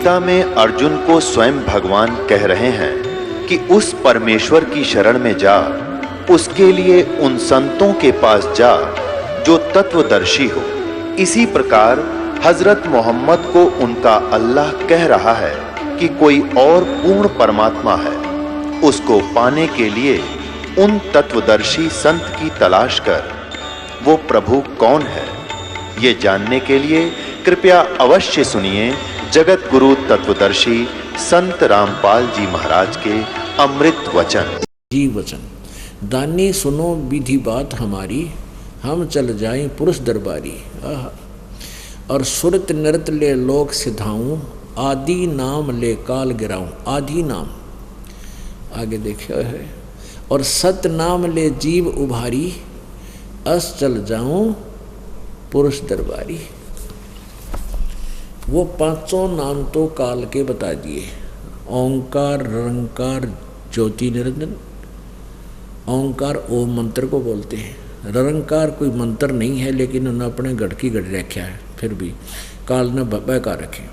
गीता में अर्जुन को स्वयं भगवान कह रहे हैं कि उस परमेश्वर की शरण में जा, उसके लिए उन संतों के पास जा जो तत्वदर्शी हो। इसी प्रकार हजरत मोहम्मद को उनका अल्लाह कह रहा है कि कोई और पूर्ण परमात्मा है, उसको पाने के लिए उन तत्वदर्शी संत की तलाश कर। वो प्रभु कौन है, ये जानने के लिए कृपया अवश्य सुनिए जगत गुरु तत्वदर्शी संत रामपाल जी महाराज के अमृत वचन। जी वचन दानी सुनो विधि बात हमारी, हम चल जाएं पुरुष दरबारी। और सुरत नृत ले लोक सिधाऊं, आदि नाम ले काल गिराऊं। आदि नाम आगे देखा है। और सत नाम ले जीव उभारी, अस चल जाऊं पुरुष दरबारी। वो पांचों नाम तो काल के बता दिए, ओंकार, रंकार, ज्योति निरंजन। ओंकार ओम मंत्र को बोलते हैं। रंकार कोई मंत्र नहीं है, लेकिन उन्होंने अपने गढ़ की गढ़ रखा है, फिर भी काल ने बहका रखे।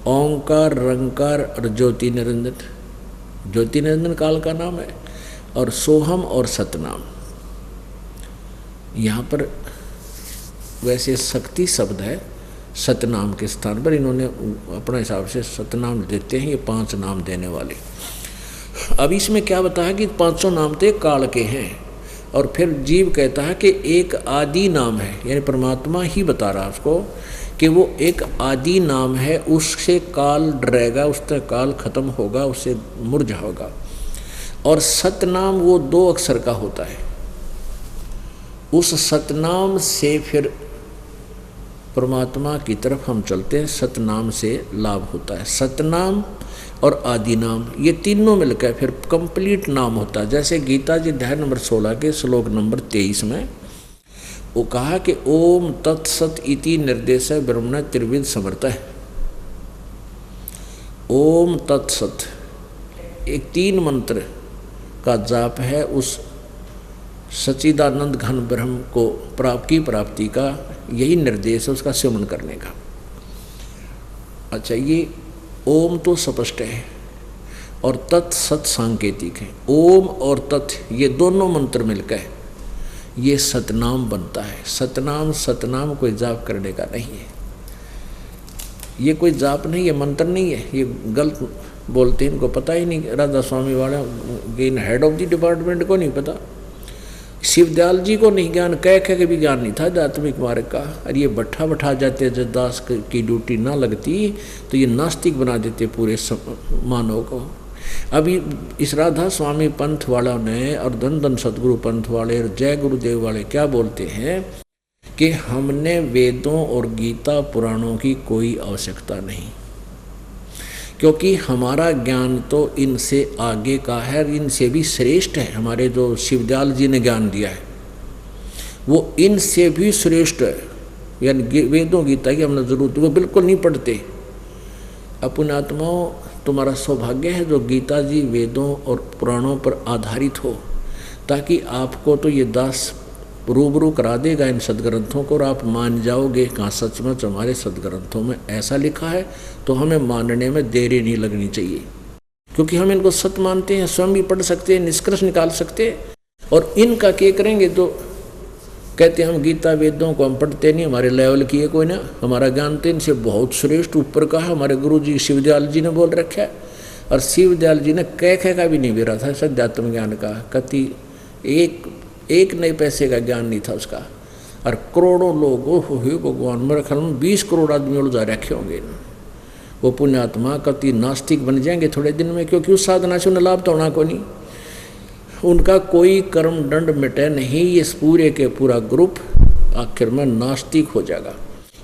ओंकार, रंकार और ज्योति निरंजन। ज्योति निरंजन काल का नाम है। और सोहम और सतनाम, यहाँ पर वैसे शक्ति शब्द है, सतनाम के स्थान पर इन्होंने अपने हिसाब से सतनाम देते हैं। ये 5 नाम देने वाले। अब इसमें क्या बताया कि 500 नाम तो काल के हैं, और फिर जीव कहता है कि एक आदि नाम है, यानी परमात्मा ही बता रहा है उसको कि वो एक आदि नाम है, उससे काल डरेगा, उससे काल खत्म होगा, उससे मुरझा होगा। और सतनाम वो 2 अक्षर का होता है। उस सतनाम से फिर परमात्मा की तरफ हम चलते हैं, सतनाम से लाभ होता है। सतनाम और आदि नाम ये तीनों मिलकर फिर कंप्लीट नाम होता है। जैसे गीता जी अध्याय नंबर 16 के श्लोक नंबर 23 में वो कहा कि ओम तत्सत इति निर्देश ब्रह्मण त्रिविध समर्थ है। ओम तत्सत एक 3 मंत्र का जाप है, उस सच्चिदानंद घन ब्रह्म को प्राप्ति का यही निर्देश है, उसका सेवन करने का। अच्छा, ये ओम तो स्पष्ट है और तत् सत सांकेतिक है। ओम और तत् ये दोनों मंत्र मिलकर ये सतनाम बनता है। सतनाम कोई जाप करने का नहीं है, ये कोई जाप नहीं है, मंत्र नहीं है। ये गलत बोलते हैं, इनको पता ही नहीं। राधा स्वामी वाला हेड ऑफ द डिपार्टमेंट को नहीं पता, शिवदयाल जी को नहीं ज्ञान, कह के भी ज्ञान नहीं था आध्यात्मिक मार्ग का। और ये बैठा जाते, जब दास की ड्यूटी ना लगती तो ये नास्तिक बना देते पूरे मानव को। अभी इस राधा स्वामी पंथ वालों ने और धन धन सतगुरु पंथ वाले और जय गुरुदेव वाले क्या बोलते हैं कि हमने वेदों और गीता पुराणों की कोई आवश्यकता नहीं, क्योंकि हमारा ज्ञान तो इनसे आगे का है, इनसे भी श्रेष्ठ है। हमारे जो शिवदयाल जी ने ज्ञान दिया है वो इनसे भी श्रेष्ठ है। यानी वेदों गीता की हमने जरूरत, वो बिल्कुल नहीं पढ़ते। पुण्यात्माओं, तुम्हारा सौभाग्य है जो गीता जी वेदों और पुराणों पर आधारित हो, ताकि आपको तो ये दास रूबरू करा देगा इन सदग्रंथों को, और आप मान जाओगे कहाँ सचमुच हमारे सदग्रंथों में ऐसा लिखा है। तो हमें मानने में देरी नहीं लगनी चाहिए, क्योंकि हम इनको सत्य मानते हैं, स्वयं भी पढ़ सकते हैं, निष्कर्ष निकाल सकते हैं। और इनका क्या करेंगे तो कहते हैं हम गीता वेदों को हम पढ़ते नहीं, हमारे लेवल की है कोई ना, हमारा ज्ञान तो इनसे बहुत श्रेष्ठ ऊपर का है। हमारे गुरु जी शिवदयाल जी ने बोल रखा है, और शिवदयाल जी ने कह का भी नहीं बेरा था सध्यात्म ज्ञान का। कति एक नए पैसे का ज्ञान नहीं था उसका, और करोड़ों लोग ओहो भगवान, मेरे ख्याल में 20 करोड़ आदमी उलझा रखे होंगे। वो पुण्यात्मा कति नास्तिक बन जाएंगे थोड़े दिन में, क्योंकि उस साधना से उन्हें लाभ तो होना को नहीं, उनका कोई कर्म दंड मिटे नहीं। ये पूरे के पूरा ग्रुप आखिर में नास्तिक हो जाएगा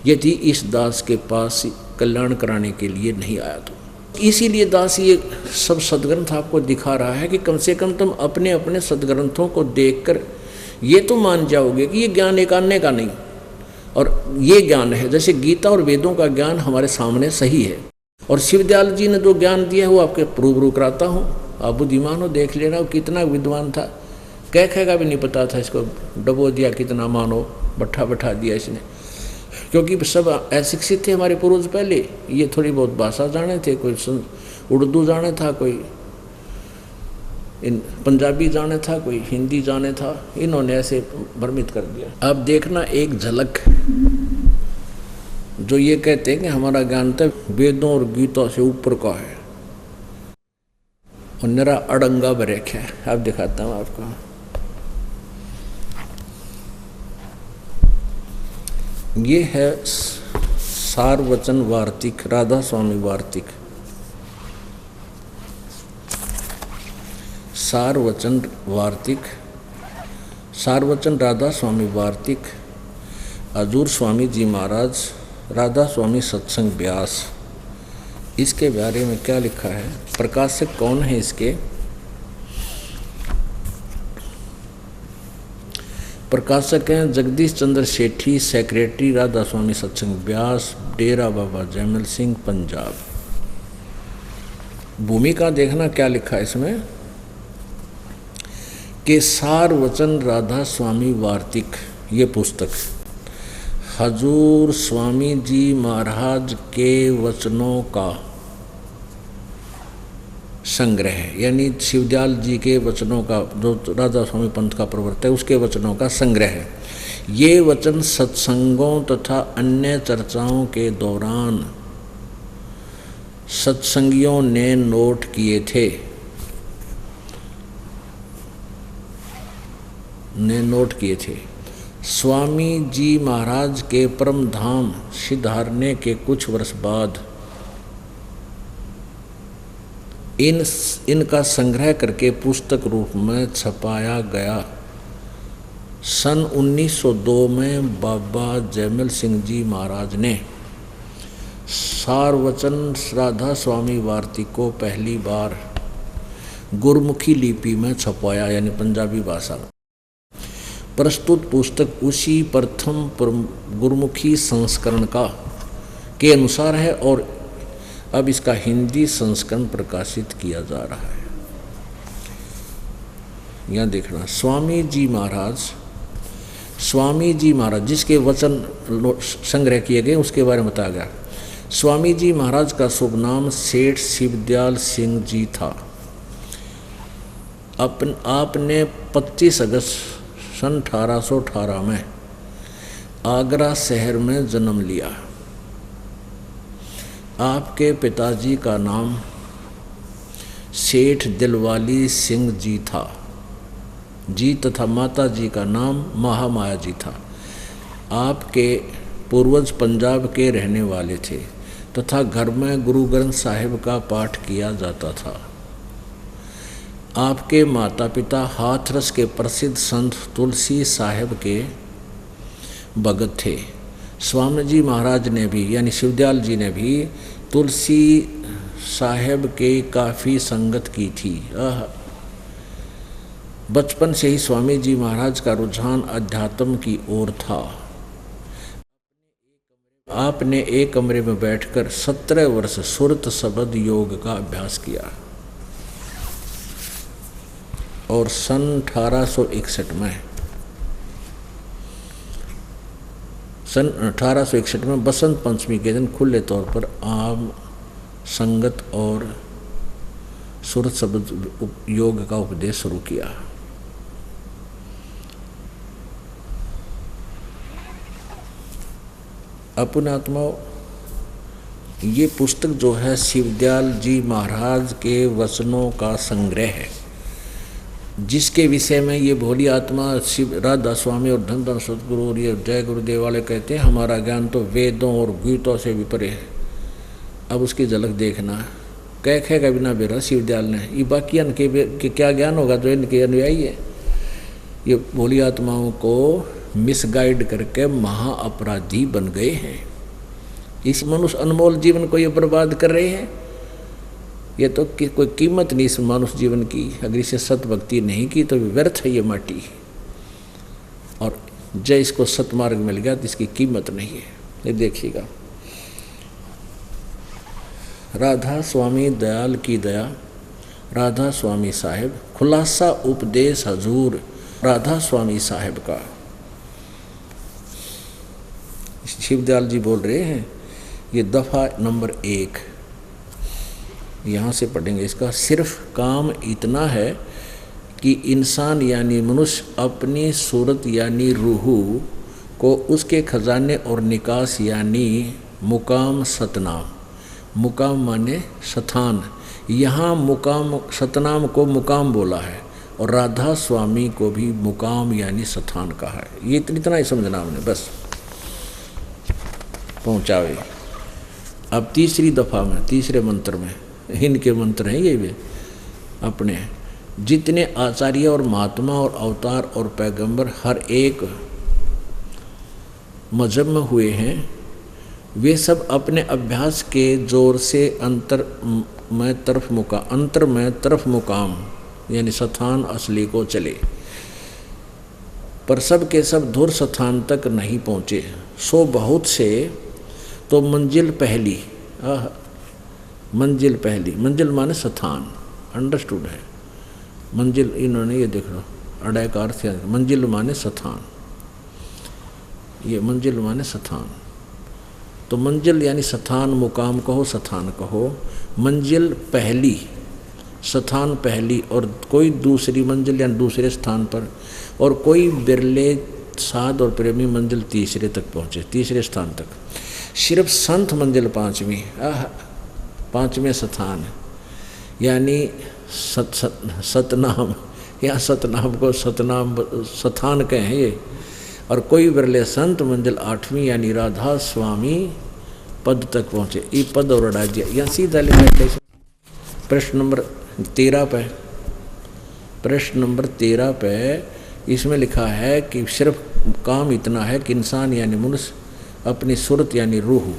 यदि इस दास के पास कल्याण कराने के लिए नहीं आया तो। इसीलिए दास ये सब सदग्रंथ आपको दिखा रहा है कि कम से कम तुम अपने अपने सदग्रंथों को देखकर ये तो मान जाओगे कि ये ज्ञान एक अन्य का नहीं, और ये ज्ञान है। जैसे गीता और वेदों का ज्ञान हमारे सामने सही है, और शिवदयाल जी ने जो ज्ञान दिया है वो आपके रूबरू कराता हूँ। आप बुद्धिमान हो, देख लेना वो कितना विद्वान था, कह का भी नहीं पता था, इसको डबो दिया कितना मानो, बैठा दिया इसने। क्योंकि सब अशिक्षित थे हमारे पूर्वज पहले। ये थोड़ी बहुत भाषा जाने थे, कोई उर्दू जाने था, कोई पंजाबी जाने था, कोई हिंदी जाने था। इन्होंने ऐसे भ्रमित कर दिया। अब देखना एक झलक, जो ये कहते हैं कि हमारा ज्ञान तो वेदों और गीता से ऊपर का है और निरा अड़ंगा बरेख है। अब दिखाता हूँ आपको। ये है सारवचन वार्तिक, राधा स्वामी वार्तिक। सारवचन वार्तिक, सारवचन राधा स्वामी वार्तिक, हजूर स्वामी जी महाराज, राधा स्वामी सत्संग व्यास। इसके बारे में क्या लिखा है, प्रकाशक कौन है इसके? प्रकाशक हैं जगदीश चंद्र सेठी, सेक्रेटरी राधा स्वामी सत्संग व्यास, डेरा बाबा जैमल सिंह, पंजाब। भूमिका देखना क्या लिखा है इसमें कि सारवचन राधा स्वामी वार्तिक, ये पुस्तक हजूर स्वामी जी महाराज के वचनों का संग्रह है, यानी शिवदयाल जी के वचनों का, जो राधा स्वामी पंथ का प्रवर्तक है, उसके वचनों का संग्रह है। ये वचन सत्संगों तथा अन्य चर्चाओं के दौरान सत्संगियों ने नोट किए थे, स्वामी जी महाराज के परम धाम सिधारने के कुछ वर्ष बाद इनका संग्रह करके पुस्तक रूप में छपाया गया। सन 1902 में बाबा जैमल सिंह जी महाराज ने सारवचन राधा स्वामी वार्तिक को पहली बार गुरमुखी लिपि में छपाया, यानी पंजाबी भाषा में। प्रस्तुत पुस्तक उसी प्रथम गुरमुखी संस्करण के अनुसार है और अब इसका हिंदी संस्करण प्रकाशित किया जा रहा है। यहाँ देखना, स्वामी जी महाराज जिसके वचन संग्रह किए गए उसके बारे में बताया गया। स्वामी जी महाराज का शुभ नाम सेठ शिवदयाल सिंह जी था। आपने 25 अगस्त सन 1818 में आगरा शहर में जन्म लिया। आपके पिताजी का नाम सेठ दिलवाली सिंह जी था तथा माता जी का नाम महामाया जी था। आपके पूर्वज पंजाब के रहने वाले थे तथा घर में गुरु ग्रंथ साहिब का पाठ किया जाता था। आपके माता पिता हाथरस के प्रसिद्ध संत तुलसी साहिब के भगत थे। स्वामी जी महाराज ने भी, यानी शिवदयाल जी ने भी तुलसी साहिब के काफ़ी संगत की थी। बचपन से ही स्वामी जी महाराज का रुझान अध्यात्म की ओर था। आपने एक कमरे में बैठकर 17 वर्ष सुरत शब्द योग का अभ्यास किया और सन 1861 में बसंत पंचमी के दिन खुले तौर पर आम संगत और सुरत शब्द योग का उपदेश शुरू किया। अपने आत्माओं, ये पुस्तक जो है शिवदयाल जी महाराज के वचनों का संग्रह है, जिसके विषय में ये भोली आत्मा शिव राधा स्वामी और धन धन सतगुरु और ये जय गुरुदेव वाले कहते हैं हमारा ज्ञान तो वेदों और गीतों से भी परे है। अब उसकी झलक देखना, कह का बिना बेरा शिवदयाल ने, ये बाकी इनके क्या ज्ञान होगा जो इनके अनुयायी है। ये भोली आत्माओं को मिसगाइड करके महा अपराधी बन गए हैं। इस मनुष्य अनमोल जीवन को ये बर्बाद कर रहे हैं। ये तो कोई कीमत नहीं इस मनुष्य जीवन की। अगर इसे सत भक्ति नहीं की तो व्यर्थ है ये माटी, और जय इसको सतमार्ग मिल गया तो इसकी कीमत नहीं है। ये देखिएगा, राधा स्वामी दयाल की दया, राधा स्वामी साहिब, खुलासा उपदेश हजूर राधा स्वामी साहिब का। शिवदयाल जी बोल रहे हैं, ये दफ़ा नंबर 1 यहाँ से पढ़ेंगे इसका। सिर्फ काम इतना है कि इंसान यानी मनुष्य अपनी सूरत यानी रूह को उसके खजाने और निकास यानी मुकाम सतनाम, मुकाम माने स्थान, यहाँ मुकाम सतनाम को मुकाम बोला है और राधा स्वामी को भी मुकाम यानी स्थान कहा है। ये इतना ही समझना हमने, बस पहुँचावे। अब तीसरी दफ़ा में, तीसरे मंत्र में, इनके मंत्र हैं ये भी अपने, जितने आचार्य और महात्मा और अवतार और पैगंबर हर एक मजहब में हुए हैं, वे सब अपने अभ्यास के जोर से अंतर में तरफ मुकाम यानी स्थान असली को चले, पर सब के सब धुर स्थान तक नहीं पहुँचे। सो बहुत से तो मंजिल पहली, मंजिल माने स्थान, अंडरस्टूड है मंजिल, इन्होंने ये देख लो अड़ाई का अर्थ है, मंजिल माने स्थान, ये मंजिल माने स्थान। तो मंजिल यानी स्थान, मुकाम कहो स्थान कहो, मंजिल पहली, स्थान पहली, और कोई दूसरी मंजिल या दूसरे स्थान पर, और कोई बिरले साध और प्रेमी मंजिल तीसरे तक पहुँचे, तीसरे स्थान तक। सिर्फ संत मंजिल पाँचवीं, पाँचवें स्थान यानी सतनाम, या सतनाम को सतनाम स्थान कहें ये, और कोई बिरले संत मंजिल 8वीं यानी राधा स्वामी पद तक पहुँचे। ये पद और अड़ा दिया, यहाँ सीधा लिखा प्रश्न नंबर 13 पे, प्रश्न नंबर 13 पे इसमें लिखा है कि सिर्फ काम इतना है कि इंसान यानी मनुष्य अपनी सूरत यानी रूह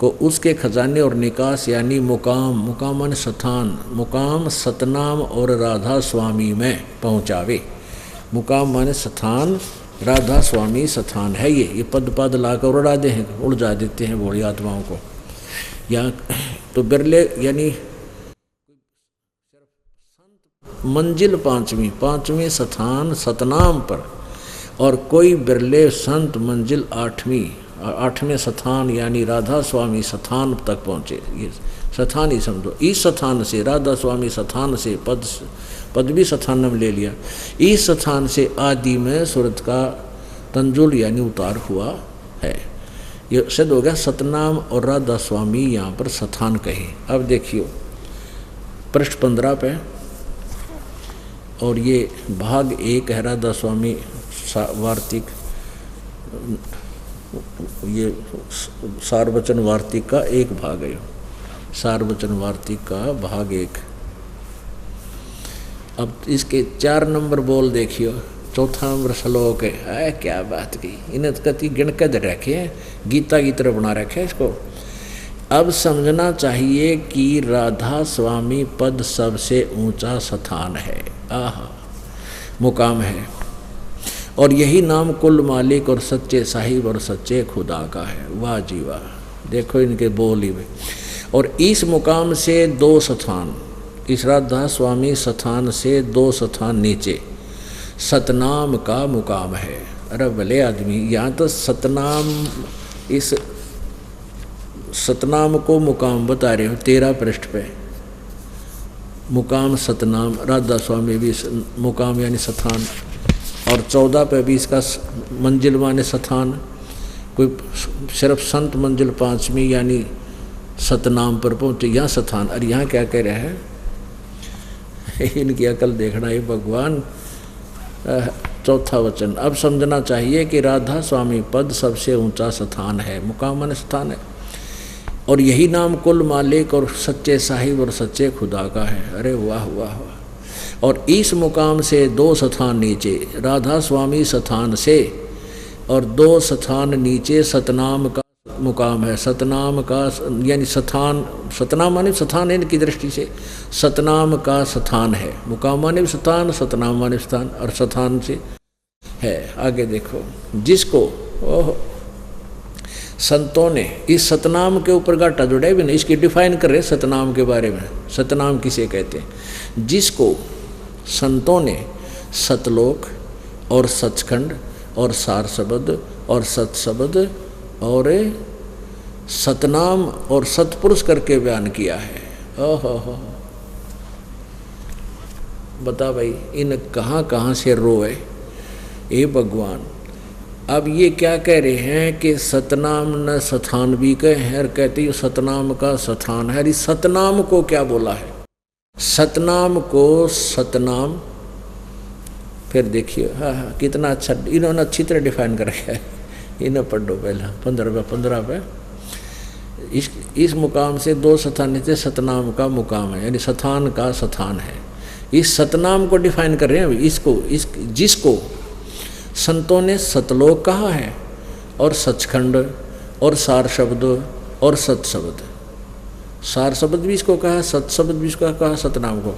को उसके खजाने और निकास यानी मुकाम, मुकाम माने स्थान, मुकाम सतनाम और राधा स्वामी में पहुँचावे। मुकाम माने स्थान, राधा स्वामी स्थान है ये पद लाकर उड़ा दे हैं, उड़ देते हैं भोली आत्माओं को। या तो बिरले यानी मंजिल पाँचवीं स्थान सतनाम पर, और कोई बिरले संत मंजिल 8वें स्थान यानी राधा स्वामी स्थान तक पहुँचे। ये स्थान ही समझो, इस स्थान से राधा स्वामी स्थान से पद भी स्थान में ले लिया, इस स्थान से आदि में सूरत का तंजुल यानी उतार हुआ है। ये सिद्ध हो गया सतनाम और राधा स्वामी यहाँ पर स्थान कहे। अब देखियो पृष्ठ 15 पे, और ये भाग 1 है राधा स्वामी वार्तिक, ये सारवचन वार्तिक का एक भाग है, सारवचन वार्तिक का भाग 1। अब इसके 4 नंबर बोल देखियो, चौथा नंबर श्लोक है, क्या बात की, इन्हें कति गिणकद रखे हैं, गीता की तरह बना रखे इसको। अब समझना चाहिए कि राधा स्वामी पद सबसे ऊंचा स्थान है, मुकाम है, और यही नाम कुल मालिक और सच्चे साहिब और सच्चे खुदा का है। वाह जी वाह, देखो इनके बोल ही में। और इस मुकाम से 2 स्थान, इस राधा स्वामी स्थान से 2 स्थान नीचे सतनाम का मुकाम है। अरे भले आदमी, यहाँ तो सतनाम, इस सतनाम को मुकाम बता रहे हो 13 पृष्ठ पे, मुकाम सतनाम, राधा स्वामी भी मुकाम यानी स्थान, और 14 पे भी इसका मंजिल माने स्थान, कोई सिर्फ संत मंजिल 5वीं यानी सतनाम पर पहुँचे, यहाँ स्थान। और यहाँ क्या कह रहे हैं, इनकी अकल देखना ही भगवान। चौथा वचन, अब समझना चाहिए कि राधा स्वामी पद सबसे ऊंचा स्थान है, मुकाम माने स्थान है, और यही नाम कुल मालिक और सच्चे साहिब और सच्चे खुदा का है। अरे वाह वाह वाह। और इस मुकाम से 2 स्थान नीचे राधा स्वामी स्थान से, और 2 स्थान नीचे सतनाम का मुकाम है। सतनाम का यानी स्थान, सतनाम माने स्थान है इनकी दृष्टि से, सतनाम का स्थान है, मुकाम माने स्थान, सतनाम माने स्थान, और स्थान से है। आगे देखो, जिसको संतों ने इस सतनाम के ऊपर गाटा जोड़ा भी नहीं, इसकी डिफाइन कर रहे सतनाम के बारे में, सतनाम किसे कहते हैं। जिसको संतों ने सतलोक और सचखंड और सार शब्द और सत शब्द और सतनाम और सतपुरुष करके बयान किया है। ओहो, बता भाई इन कहाँ कहाँ से रोए ये भगवान। अब ये क्या कह रहे हैं कि सतनाम न सथान भी कहे हैं, कहते हैं सतनाम का सथान है। इस सतनाम को क्या बोला है? सतनाम को सतनाम, फिर देखिए हाँ कितना अच्छा इन्होंने अच्छी तरह डिफाइन कर रखा है। इन्हें पढ़ो पहला 15 पे इस मुकाम से 2 सथान से सतनाम का मुकाम है, यानी सथान का सथान है। इस सतनाम को डिफाइन कर रहे हैं इसको, जिसको संतों ने सतलोक कहा है, और सचखंड और सार शब्द और सत शब्द, सार शब्द भी इसको कहा, सत शब्द भी इसको कहा सतनाम को,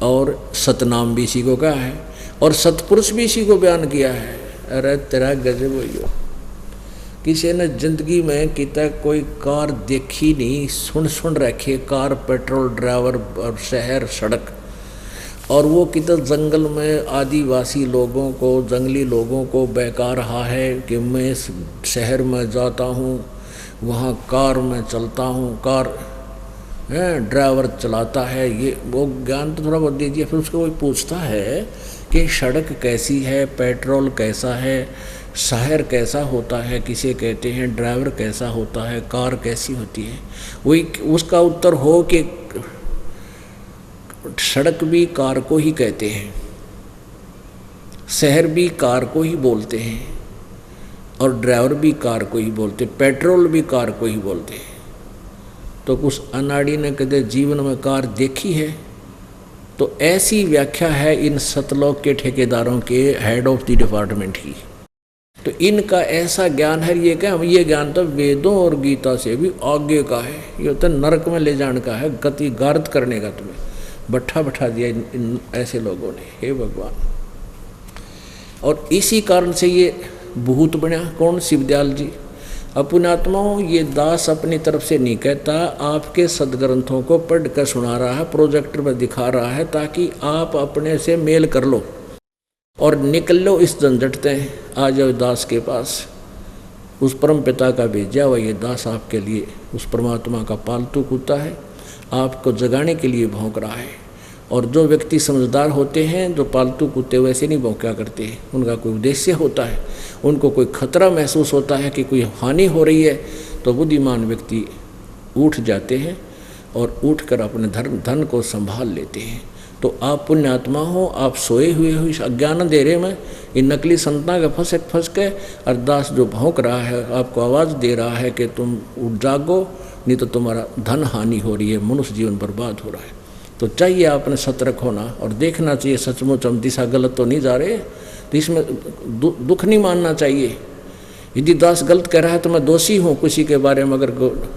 और सतनाम भी इसी को कहा है, और सतपुरुष भी इसी को बयान किया है। अरे तेरा गजब हो, किसी ने जिंदगी में कितना कोई कार देखी नहीं, सुन रखे कार, पेट्रोल, ड्राइवर और शहर सड़क, और वो कितना जंगल में आदिवासी लोगों को, जंगली लोगों को बहका रहा है कि मैं शहर में जाता हूँ, वहाँ कार में चलता हूँ, कार ड्राइवर चलाता है। ये वो ज्ञान तो थोड़ा बहुत दीजिए। फिर उसको कोई पूछता है कि सड़क कैसी है, पेट्रोल कैसा है, शहर कैसा होता है, किसे कहते हैं, ड्राइवर कैसा होता है, कार कैसी होती है। वही उसका उत्तर हो कि सड़क भी कार को ही कहते हैं, शहर भी कार को ही बोलते हैं, और ड्राइवर भी कार को ही बोलते, पेट्रोल भी कार को ही बोलते हैं। तो कुछ अनाड़ी ने कहते जीवन में कार देखी है? तो ऐसी व्याख्या है इन सतलोक के ठेकेदारों के हेड ऑफ द डिपार्टमेंट की। तो इनका ऐसा ज्ञान है, ये क्या, ये ज्ञान तो वेदों और गीता से भी आगे का है। ये तो नरक में ले जाने का है, गति गारद करने का तुम्हें बैठा दिया इन ऐसे लोगों ने। हे भगवान, और इसी कारण से ये भूत बना कौन? शिवदयाल जी। पुण्यात्माओं, ये दास अपनी तरफ से नहीं कहता, आपके सदग्रंथों को पढ़ कर सुना रहा है, प्रोजेक्टर में दिखा रहा है, ताकि आप अपने से मेल कर लो और निकल लो इस झंझट से। आ जाओ दास के पास, उस परम पिता का भेजा हुआ ये दास आपके लिए उस परमात्मा का पालतू कुत्ता है, आपको जगाने के लिए भौंक रहा है। और जो व्यक्ति समझदार होते हैं, जो पालतू कुत्ते वैसे नहीं भौंका करते हैं, उनका कोई उद्देश्य होता है, उनको कोई खतरा महसूस होता है कि कोई हानि हो रही है, तो बुद्धिमान व्यक्ति उठ जाते हैं और उठकर अपने धन को संभाल लेते हैं। तो आप पुण्यात्मा हो, आप सोए हुए हो इस अज्ञान अंधेरे में, इन नकली संतना के फंस के अरदास जो भौंक रहा है, आपको आवाज़ दे रहा है कि तुम उठ जागो, नहीं तो तुम्हारा धन हानि हो रही है, मनुष्य जीवन बर्बाद हो रहा है। तो चाहिए आपने सतर्क होना और देखना चाहिए सचमुच हम दिशा गलत तो नहीं जा रहे। तो इसमें दुख नहीं मानना चाहिए। यदि दास गलत कह रहा है तो मैं दोषी हूँ, किसी के बारे में अगर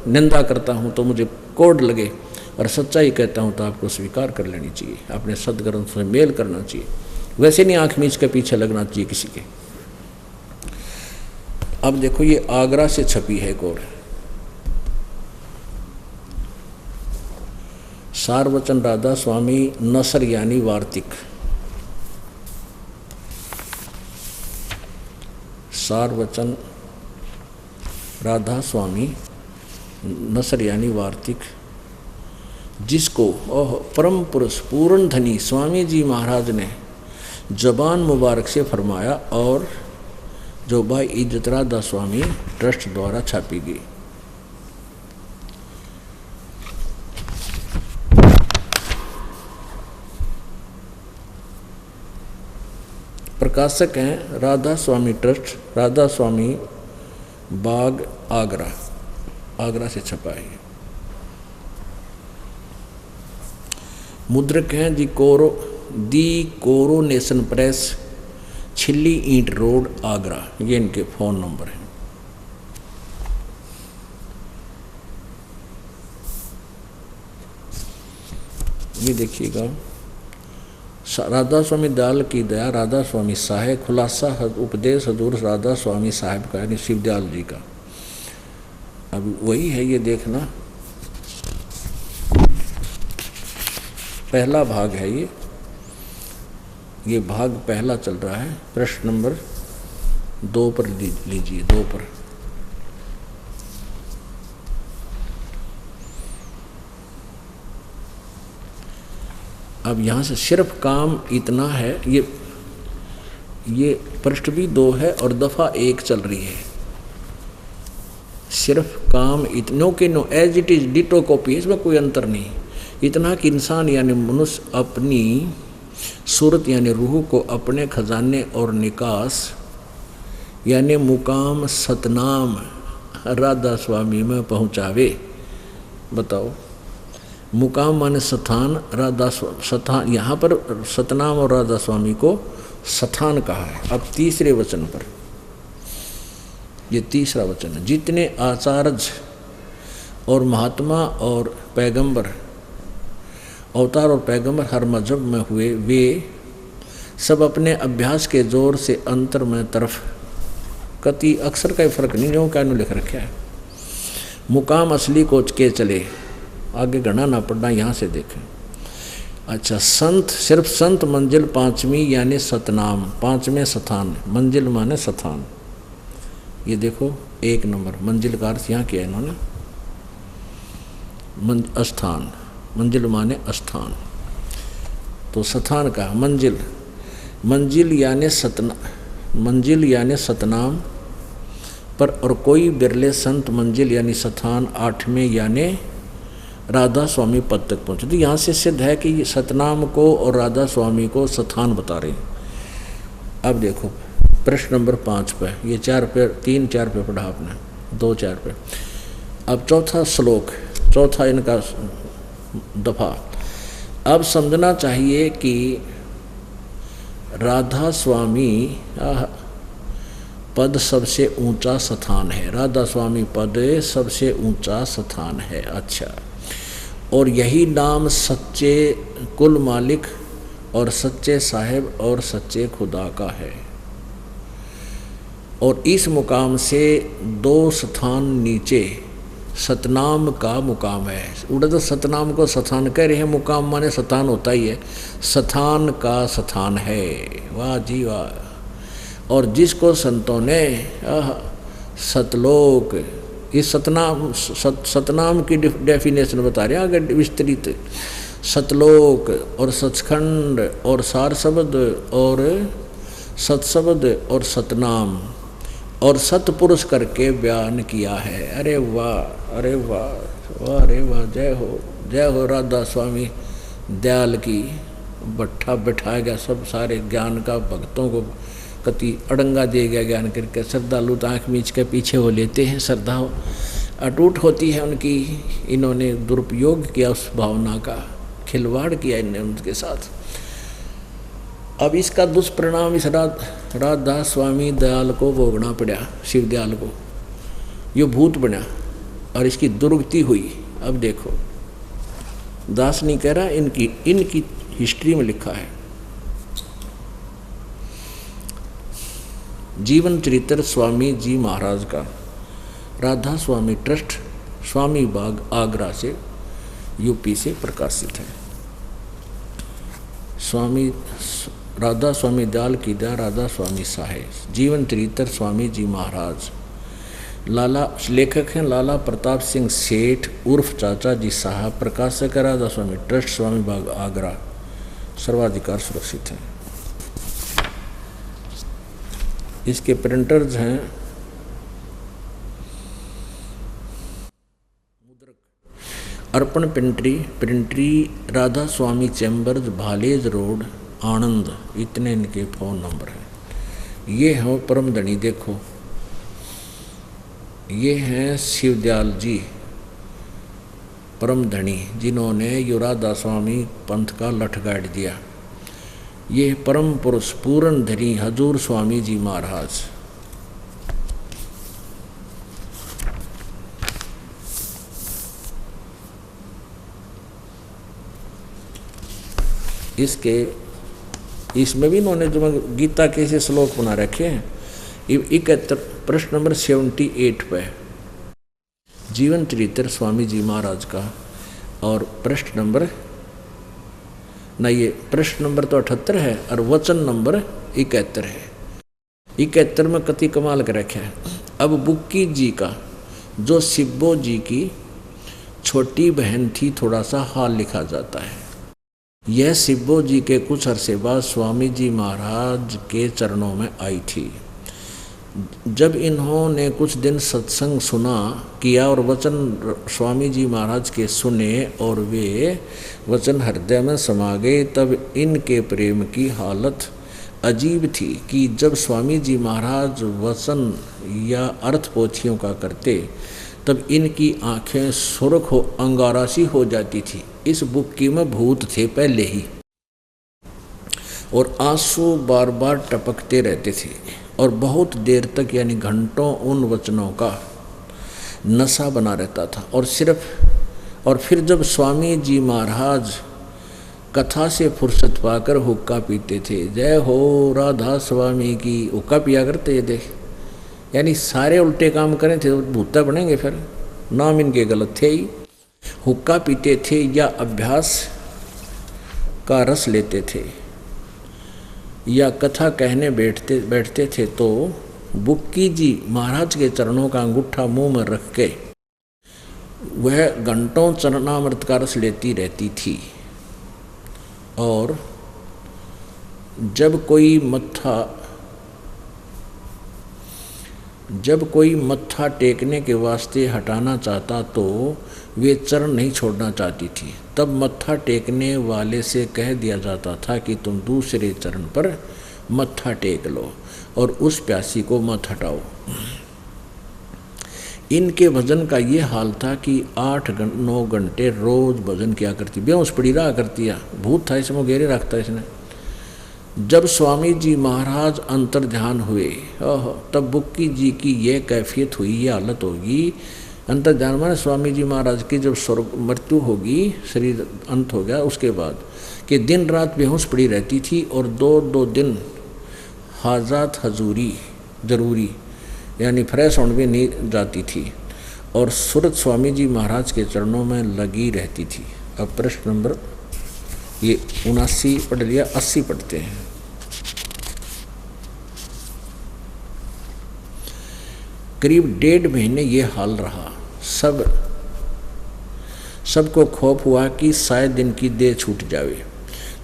निंदा करता हूँ तो मुझे कोड लगे, और सच्चाई कहता हूँ तो आपको स्वीकार कर लेनी चाहिए, अपने सदग्रंथ से मेल करना चाहिए। वैसे नहीं आँख मीच के पीछे लगना चाहिए किसी के। अब देखो ये आगरा से छपी है एक और सारवचन राधा स्वामी नसर यानी वार्तिक। सारवचन राधा स्वामी नसर यानी वार्तिक, जिसको परम पुरुष पूर्ण धनी स्वामी जी महाराज ने जबान मुबारक से फरमाया, और जो भाई इज्जत राधा स्वामी ट्रस्ट द्वारा छापी गई। प्रकाशक हैं राधा स्वामी ट्रस्ट, राधा स्वामी बाग, आगरा, आगरा से छपा है। मुद्रक हैं दी कोरोनेशन प्रेस, छिल्ली ईंट रोड, आगरा। ये इनके फ़ोन नंबर हैं। ये देखिएगा, राधा स्वामी दयाल की दया, राधा स्वामी साहेब, खुलासा उपदेश हजूर राधा स्वामी साहेब का, यानी शिवदयाल जी का। अब वही है, ये देखना पहला भाग है। ये भाग पहला चल रहा है। प्रश्न नंबर 2 पर लीजिए, 2 पर। अब यहाँ से सिर्फ काम इतना है, ये पृष्ठ भी 2 है और दफ़ा 1 चल रही है। सिर्फ काम इतनों के no as it is ditto copy, इसमें कोई अंतर नहीं। इतना कि इंसान यानी मनुष्य अपनी सूरत यानी रूह को अपने खजाने और निकास यानी मुकाम सतनाम राधा स्वामी में पहुँचावे। बताओ, मुकाम माने स्थान, राधा स्थान, यहाँ पर सतनाम और राधा स्वामी को स्थान कहा है। अब तीसरे वचन पर, ये तीसरा वचन है, जितने आचार्य और महात्मा और पैगंबर, अवतार और पैगंबर हर मजहब में हुए, वे सब अपने अभ्यास के जोर से अंतर में तरफ कति अक्सर का फर्क नहीं, जो क्या लिख रखा है, मुकाम असली को के चले। आगे गणना ना पड़ना, यहाँ से देखें। अच्छा, संत, सिर्फ संत मंजिल 5वीं यानी सतनाम, 5वें स्थान, मंजिल माने स्थान। ये देखो 1 नंबर मंजिल का अर्थ यहाँ किया है इन्होंने, स्थान, मंजिल माने स्थान, तो स्थान का मंजिल, मंजिल यानी सतनाम पर, और कोई बिरले संत मंजिल यानी स्थान 8वें यानी राधा स्वामी पद तक पहुँचे। तो यहाँ से सिद्ध है कि सतनाम को और राधा स्वामी को स्थान बता रहे हैं। अब देखो प्रश्न नंबर 5 पे, ये 4 पे, 3-4 पे पढ़ा आपने, 2-4 पे। अब चौथा श्लोक, चौथा इनका दफा। अब समझना चाहिए कि राधा स्वामी पद सबसे ऊंचा स्थान है, राधा स्वामी पद सबसे ऊंचा स्थान है। अच्छा, और यही नाम सच्चे कुल मालिक और सच्चे साहिब और सच्चे खुदा का है। और इस मुकाम से 2 स्थान नीचे सतनाम का मुकाम है। उड़ा तो सतनाम को स्थान कह रहे हैं, मुकाम माने स्थान होता ही है, स्थान का स्थान है। वाह जी वाह। और जिसको संतों ने सतलोक, इस सतनाम की डेफिनेशन बता रहे हैं आगे विस्तृत, सतलोक और सचखंड और सार शब्द और सतशब्द और सतनाम और सतपुरुष करके बयान किया है। अरे वाह, अरे वाह, वाह अरे वाह, जय हो राधा स्वामी दयाल की। भट्ठा बैठाया गया सब सारे ज्ञान का, भक्तों को कति अड़ंगा दिया गया ज्ञान करके। श्रद्धालु तो आँख मीच के पीछे हो लेते हैं, श्रद्धा अटूट होती है उनकी। इन्होंने दुरुपयोग किया उस भावना का, खिलवाड़ किया इन्होंने उनके साथ। अब इसका दुष्परिणाम इस राधा स्वामी दयाल को भोगना पड़ा, शिव दयाल को। ये भूत बना और इसकी दुर्गति हुई। अब देखो, दास नहीं कह रहा, इनकी हिस्ट्री में लिखा है। जीवन चरित्र स्वामी जी महाराज का, राधा स्वामी ट्रस्ट, स्वामी बाग, आगरा से, यूपी से प्रकाशित है। स्वामी राधा स्वामी दयाल की दया, राधा स्वामी साहेब, जीवन चरित्र स्वामी जी महाराज। लाला लेखक हैं लाला प्रताप सिंह सेठ उर्फ चाचा जी साहब। प्रकाशक है राधा स्वामी ट्रस्ट, स्वामी बाग, आगरा। सर्वाधिकार सुरक्षित है। इसके प्रिंटर्स हैं अर्पण प्रिंटरी राधा स्वामी चैम्बर्स, भालेज रोड, आनंद। इतने इनके फ़ोन नंबर हैं। ये हो परम धनी, देखो ये हैं शिव दयाल जी परम धनी, जिन्होंने यो राधा स्वामी पंथ का लठ गाड़ दिया। ये परम पुरुष पूर्ण धनी हजूर स्वामी जी महाराज। इसमें भी इन्होंने जो गीता के ऐसे श्लोक बना रखे हैं। 71 प्रश्न नंबर 78 पे जीवन चरित्र स्वामी जी महाराज का, और प्रश्न नंबर ये प्रश्न नंबर तो 78 है और वचन नंबर 71 है। 71 में कति कमाल कर रखा है। अब बुक्की जी का, जो शिब्बो जी की छोटी बहन थी, थोड़ा सा हाल लिखा जाता है। यह सिब्बो जी के कुछ अरसे बाद स्वामी जी महाराज के चरणों में आई थी। जब इन्होंने कुछ दिन सत्संग सुना किया और वचन स्वामी जी महाराज के सुने और वे वचन हृदय में समा गए, तब इनके प्रेम की हालत अजीब थी कि जब स्वामी जी महाराज वचन या अर्थ पोथियों का करते तब इनकी आंखें सुर्ख हो अंगारासी हो जाती थी। इस बुक्की में भूत थे पहले ही, और आंसू बार बार टपकते रहते थे और बहुत देर तक यानी घंटों उन वचनों का नशा बना रहता था। और फिर जब स्वामी जी महाराज कथा से फुर्सत पाकर हुक्का पीते थे, जय हो राधा स्वामी की, हुक्का पिया करते ये देख, यानी सारे उल्टे काम करें थे तो भूता बनेंगे, फिर नाम इनके गलत थे ही। हुक्का पीते थे या अभ्यास का रस लेते थे या कथा कहने बैठते थे तो बुक्की जी महाराज के चरणों का अंगूठा मुंह में रख के वह घंटों चरणामृत का रस लेती रहती थी। और जब कोई मत्था टेकने के वास्ते हटाना चाहता तो वे चरण नहीं छोड़ना चाहती थी। तब मत्था टेकने वाले से कह दिया जाता था कि तुम दूसरे चरण पर मत्था टेक लो और उस प्यासी को मत हटाओ। इनके भजन का ये हाल था कि 8-9 घंटे रोज भजन किया करती, बेहोश पड़ी रहा करती है, भूत था इसमें, घेरे रखता इसने। जब स्वामी जी महाराज अंतर ध्यान हुए तब बुक्की जी की यह कैफियत हुई, ये हालत होगी। अंतर ध्यान माने स्वामी जी महाराज की जब स्वर्ग मृत्यु होगी, शरीर अंत हो गया, उसके बाद कि दिन रात बेहोश पड़ी रहती थी और 2-2 दिन हाजात हजूरी जरूरी यानी फ्रेश होने भी नहीं जाती थी और सूरत स्वामी जी महाराज के चरणों में लगी रहती थी। अब प्रश्न नंबर ये 79 पढ़ लिया, 80 पढ़ते हैं। करीब 1.5 महीने ये हाल रहा। सबको खौफ हुआ कि शायद इनकी देह छूट जावे।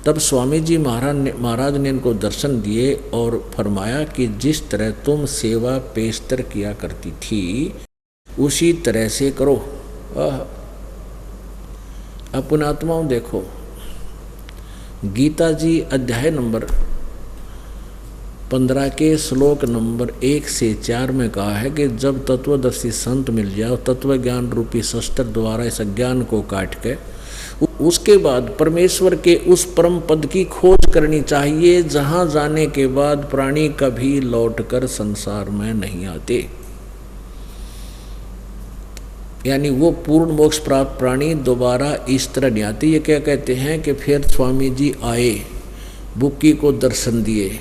तब स्वामी जी महाराज ने इनको दर्शन दिए और फरमाया कि जिस तरह तुम सेवा पेशतर किया करती थी उसी तरह से करो। अपने आत्माओं देखो, गीता जी अध्याय नंबर 15 के श्लोक नंबर 1 से 4 में कहा है कि जब तत्वदर्शी संत मिल जाओ तत्व ज्ञान रूपी शस्त्र द्वारा इस अज्ञान को काट के उसके बाद परमेश्वर के उस परम पद की खोज करनी चाहिए जहां जाने के बाद प्राणी कभी लौटकर संसार में नहीं आते। यानी वो पूर्ण मोक्ष प्राप्त प्राणी दोबारा इस तरह नहीं आते। ये क्या कहते हैं कि फिर स्वामी जी आए, बुक्की को दर्शन दिए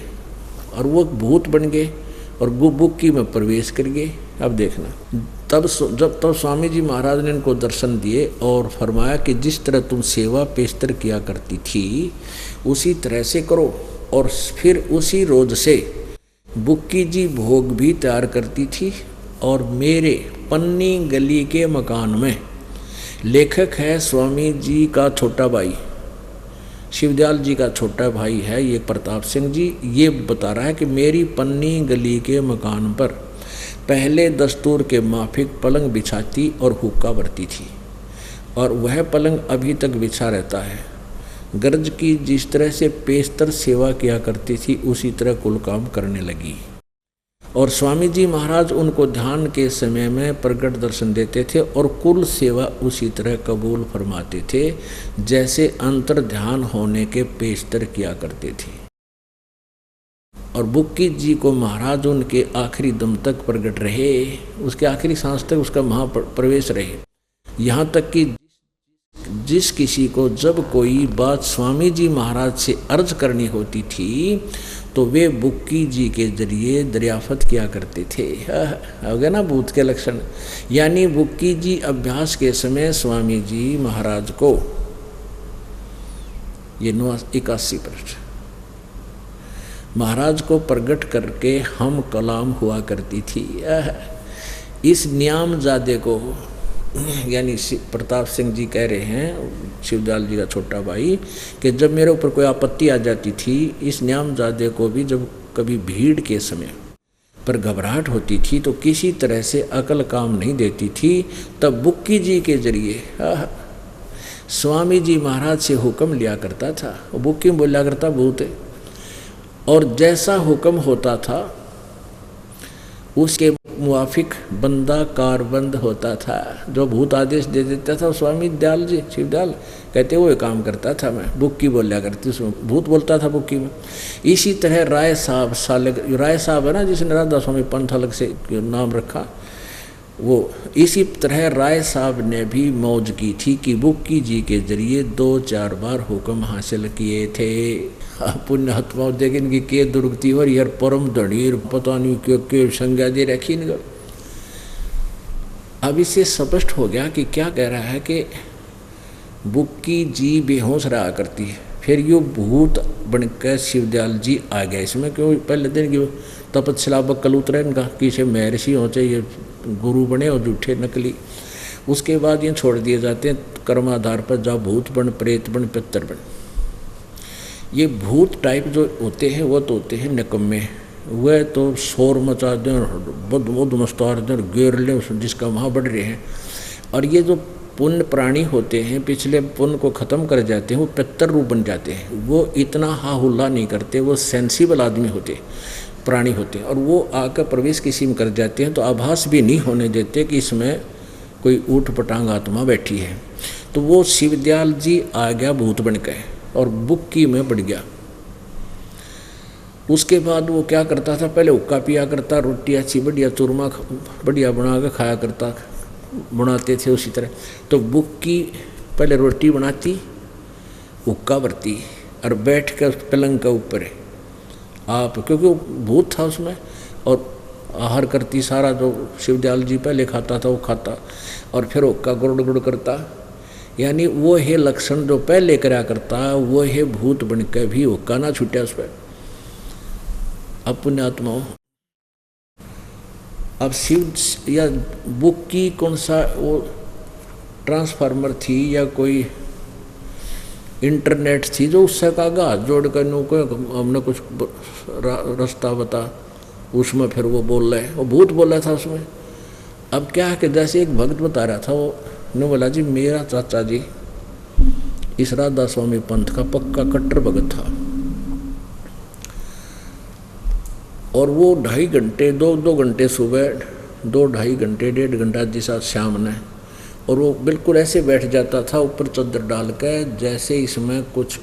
और वो भूत बन गए और बुक्की में प्रवेश कर गए। अब देखना, तब स्वामी जी महाराज ने इनको दर्शन दिए और फरमाया कि जिस तरह तुम सेवा पेशतर किया करती थी उसी तरह से करो। और फिर उसी रोज से बुक्की जी भोग भी तैयार करती थी और मेरे पन्नी गली के मकान में, लेखक है स्वामी जी का छोटा भाई, शिवदयाल जी का छोटा भाई है ये प्रताप सिंह जी, ये बता रहा है कि मेरी पन्नी गली के मकान पर पहले दस्तूर के माफिक पलंग बिछाती और हुक्का भरती थी और वह पलंग अभी तक बिछा रहता है। गर्ज की जिस तरह से पेशतर सेवा किया करती थी उसी तरह कुल काम करने लगी और स्वामी जी महाराज उनको ध्यान के समय में प्रकट दर्शन देते थे और कुल सेवा उसी तरह कबूल फरमाते थे जैसे अंतर ध्यान होने के पेशतर किया करते थे। और बुक्की जी को महाराज उनके आखिरी दम तक प्रकट रहे, उसके आखिरी सांस तक उसका महाप्रवेश रहे। यहाँ तक कि जिस किसी को जब कोई बात स्वामी जी महाराज से अर्ज करनी होती थी तो वे बुक्की जी के जरिए दरियाफत किया करते थे। हो गया ना भूत के लक्षण। यानी बुक्की जी अभ्यास के समय स्वामी जी महाराज को, ये 81 पृष्ठ, महाराज को प्रकट करके हम कलाम हुआ करती थी। इस न्याम जादे को यानी प्रताप सिंह जी कह रहे हैं, शिवदयाल जी का छोटा भाई, कि जब मेरे ऊपर कोई आपत्ति आ जाती थी, इस न्यामजादे को भी जब कभी भीड़ के समय पर घबराहट होती थी तो किसी तरह से अकल काम नहीं देती थी, तब बुक्की जी के जरिए स्वामी जी महाराज से हुक्म लिया करता था। बुक्की बोला करता भूत है, और जैसा हुक्म होता था उसके मुआफिक बंदा कारबंद होता था। जो भूत आदेश दे देता था स्वामी दयाल जी शिवदयाल कहते वो काम करता था, मैं बुक्की बोलिया करती, उसमें भूत बोलता था बुक्की में। इसी तरह राय साहब राय साहब है ना, जिसने राधा स्वामी पंथ अलग से नाम रखा, वो इसी तरह राय साहब ने भी मौज की थी कि बुक्की जी के जरिए 2-4 बार हुक्म हासिल किए थे। पुण्य आत्माओं देखे इनकी के दुर्गति और यार परम धड़ीर पता नहीं के संज्ञा दे रखी इनका। अब इससे स्पष्ट हो गया कि क्या कह रहा है कि बुक्की जी बेहोश रहा करती है, फिर यो भूत बनकर शिवदयाल जी आ गया इसमें। क्यों पहले दिन की तपस्या बक्कल उतरे इनका, किसे महर्षि हो चाहे ये गुरु बने और झूठे नकली, उसके बाद ये छोड़ दिए जाते हैं कर्माधार पर, जाओ भूत बन, प्रेत बन, पितर बन। ये भूत टाइप जो होते हैं वो तो होते हैं निकम्मे, वह तो शोर मचा दें, बुद्ध मस्तार दें, घेर लें जिसका वहाँ बढ़ रहे हैं। और ये जो पुण्य प्राणी होते हैं, पिछले पुण्य को ख़त्म कर जाते हैं, वो पितर रूप बन जाते हैं। वो इतना हा हुल्ला नहीं करते, वो सेंसिबल आदमी होते प्राणी होते हैं, और वो आकर प्रवेश किसी में कर जाते हैं तो आभास भी नहीं होने देते कि इसमें कोई ऊट पटांग आत्मा बैठी है। तो वो शिवदयाल जी आ गया भूत बन के और बुक्की में बढ़ गया। उसके बाद वो क्या करता था, पहले हुक्का पिया करता, रोटी अच्छी बढ़िया चूरमा बढ़िया बना के खाया करता, बनाते थे उसी तरह। तो बुक्की पहले रोटी बनाती, हुक्का भरती और बैठ कर पलंग के ऊपर आप, क्योंकि वो भूत था उसमें, और आहार करती सारा जो शिवदयाल जी पहले खाता था वो खाता, और फिर हुक्का गुड़ गुड़ करता। यानी वो है लक्षण जो पहले करा करता, वो है भूत बन के भी हुक्का ना छूटा उस पर। अब पुण्यात्माओं, अब शिव या बुक की कौन सा वो ट्रांसफार्मर थी या कोई इंटरनेट थी जो उससे कागा हाथ जोड़ कर हमने कुछ रास्ता बता, उसमें फिर वो बोल रहे, वो भूत बोल रहा था उसमें। अब क्या है कि जैसे एक भक्त बता रहा था, वो ने बोला जी मेरा चाचा जी इस राधा स्वामी पंथ का पक्का कट्टर भगत था, और वो 2.5 घंटे 2 घंटे सुबह, 2-2.5 घंटे 1.5 घंटा जिसा शाम ने, और वो बिल्कुल ऐसे बैठ जाता था ऊपर चादर डाल के जैसे इसमें कुछ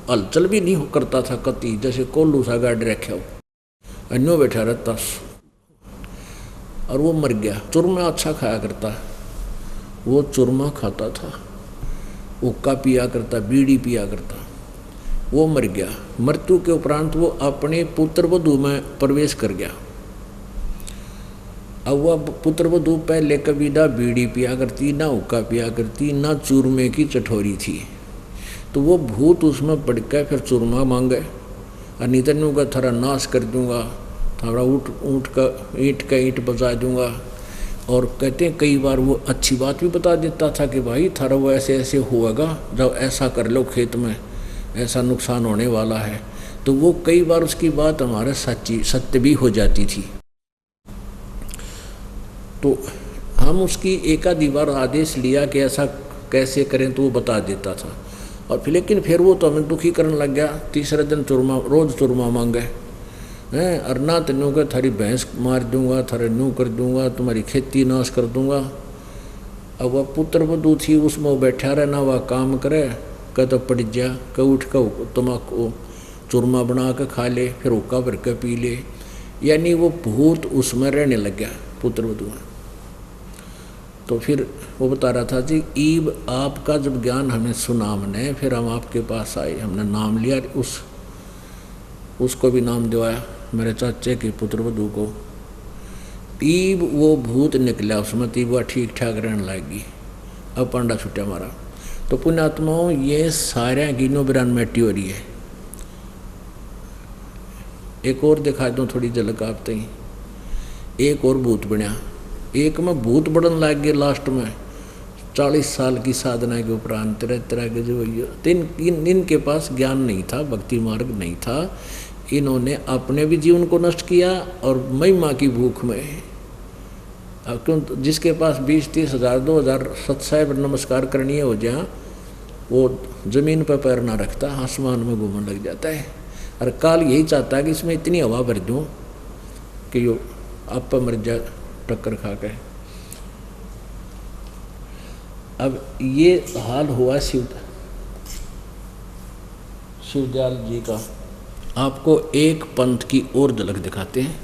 हलचल भी नहीं करता था कति, जैसे कोल्लू सा गाड़ रखे हो, अन्यों बैठा रहता। और वो मर गया। चूरमा अच्छा खाया करता, वो चूरमा खाता था, हुक्का पिया करता, बीड़ी पिया करता। वो मर गया। मृत्यु के उपरांत वो अपने पुत्र वधू में प्रवेश कर गया। अब वह पुत्र वधू पहले कभी ना बीड़ी पिया करती, ना हुक्का पिया करती, ना चूरमे की चठोरी थी। तो वो भूत उसमें पड़ के फिर चूरमा मांगे, और नितन्यों का थारा नाश कर दूंगा, थारा ऊँट का ईंट बजा दूंगा। और कहते हैं कई बार वो अच्छी बात भी बता देता था कि भाई थारा वो ऐसे ऐसे होगा, जब ऐसा कर लो खेत में ऐसा नुकसान होने वाला है। तो वो कई बार उसकी बात हमारे सत्य भी हो जाती थी। तो हम उसकी एक आधी बार आदेश लिया कि ऐसा कैसे करें, तो वो बता देता था। और फिर लेकिन फिर वो तो हमें दुखी करने लग गया। तीसरे दिन चूरमा, रोज़ चूरमा मांगे हैं, और ना तेनों का थारी भैंस मार दूंगा, थारे न्यू कर दूंगा, तुम्हारी खेती नाश कर दूंगा। अब वह पुत्र वधू थी, उसमें वो बैठा रहे ना, वह काम करे, कह तो पड़ जा, कह उठ कर तम्बाकू चूरमा बना के खा ले, फिर हुक्का भर के पी ले। यानी वो भूत उसमें रहने लग गया पुत्र वधू में। तो फिर वो बता रहा था जी, ईब आपका जब ज्ञान हमें सुना हमने, फिर हम आपके पास आए, हमने नाम लिया, उसको भी नाम दिवाया मेरे चाचे के पुत्र वधू को। ईब वो भूत निकला उसमें, तीब वह ठीक ठाक रहने लगी। अब पांडा छुट्टा मारा। तो पुण्यात्माओं, ये सारे गिनो बिरान मैटी हो रही है। एक और दिखा दूँ थोड़ी झलक आप तक। एक और भूत बनया, एक में भूत बढ़न लग गए लास्ट में, 40 साल की साधना के उपरांत तरह तरह के जो इनके पास ज्ञान नहीं था, भक्ति मार्ग नहीं था। इन्होंने अपने भी जीवन को नष्ट किया और महिमा की भूख में, क्यों जिसके पास 20-30 हज़ार 2,000 सत्साई नमस्कार करनी हो जाए, वो जमीन पर पैर ना रखता, आसमान में घूमने लग जाता है। और काल यही चाहता है कि इसमें इतनी हवा भर दूँ कि यो आप पर मर जाए टक्कर खा के। अब ये हाल हुआ शिवदयाल जी का। आपको एक पंथ की और झलक दिखाते हैं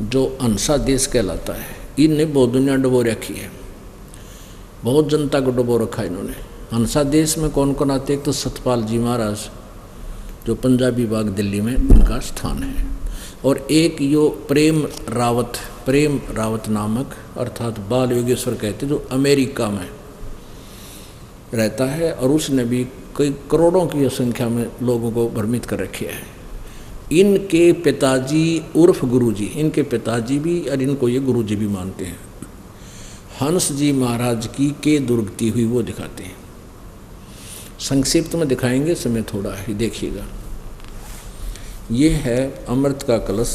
जो हंसा देश कहलाता है। इनने बहुत दुनिया डुबो रखी है, बहुत जनता को डुबो रखा है इन्होंने। हंसा देश में कौन कौन आते हैं? एक तो सतपाल जी महाराज जो पंजाबी बाग दिल्ली में इनका स्थान है, और एक यो प्रेम रावत नामक अर्थात बाल योगेश्वर कहते जो अमेरिका में रहता है, और उसने भी कई करोड़ों की संख्या में लोगों को भ्रमित कर रखे है। इनके पिताजी उर्फ गुरुजी, इनके पिताजी भी और इनको ये गुरुजी भी मानते हैं। हंस जी महाराज की के दुर्गति हुई वो दिखाते हैं, संक्षिप्त में दिखाएंगे, समय थोड़ा ही देखिएगा। ये है अमृत का कलश,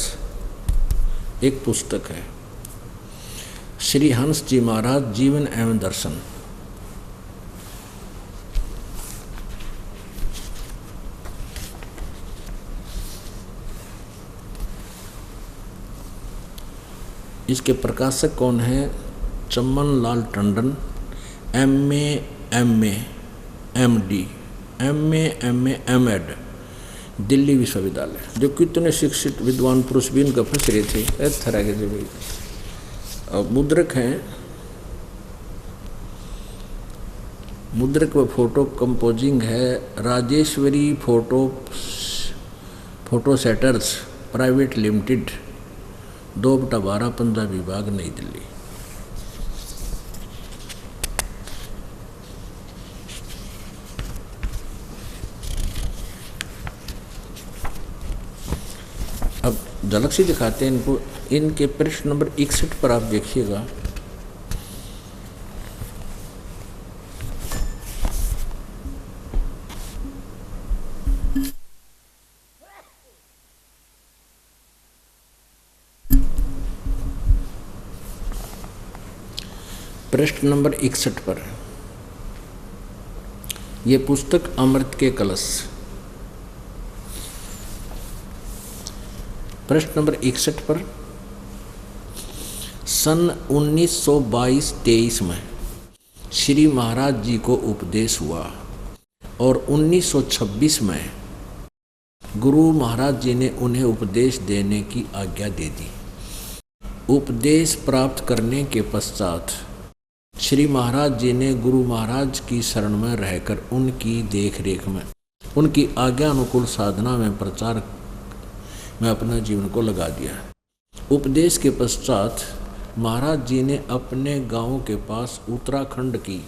एक पुस्तक है, श्री हंस जी महाराज जीवन एवं दर्शन। इसके प्रकाशक कौन है? Chaman Lal Tandon, MA MA MD MA MA MEd, Delhi विश्वविद्यालय। जो कितने शिक्षित विद्वान पुरुष भी इनका फंस रहे थे इस तरह के। जब मुद्रक हैं, मुद्रक व फोटो कंपोजिंग है Rajeshwari photo setters private limited, 2/12 Punjabi Bagh New Delhi. अब झलक से दिखाते हैं इनको। इनके पृष्ठ नंबर 61 पर आप देखिएगा। पृष्ठ नंबर 61 पर यह पुस्तक अमृत के कलश। पृष्ठ नंबर 61 पर सन 1922-23 में श्री महाराज जी को उपदेश हुआ और 1926 में गुरु महाराज जी ने उन्हें उपदेश देने की आज्ञा दे दी। उपदेश प्राप्त करने के पश्चात श्री महाराज जी ने गुरु महाराज की शरण में रहकर उनकी देखरेख में, उनकी आज्ञा अनुकूल साधना में, प्रचार में अपना जीवन को लगा दिया। उपदेश के पश्चात महाराज जी ने अपने गांव के पास उत्तराखंड की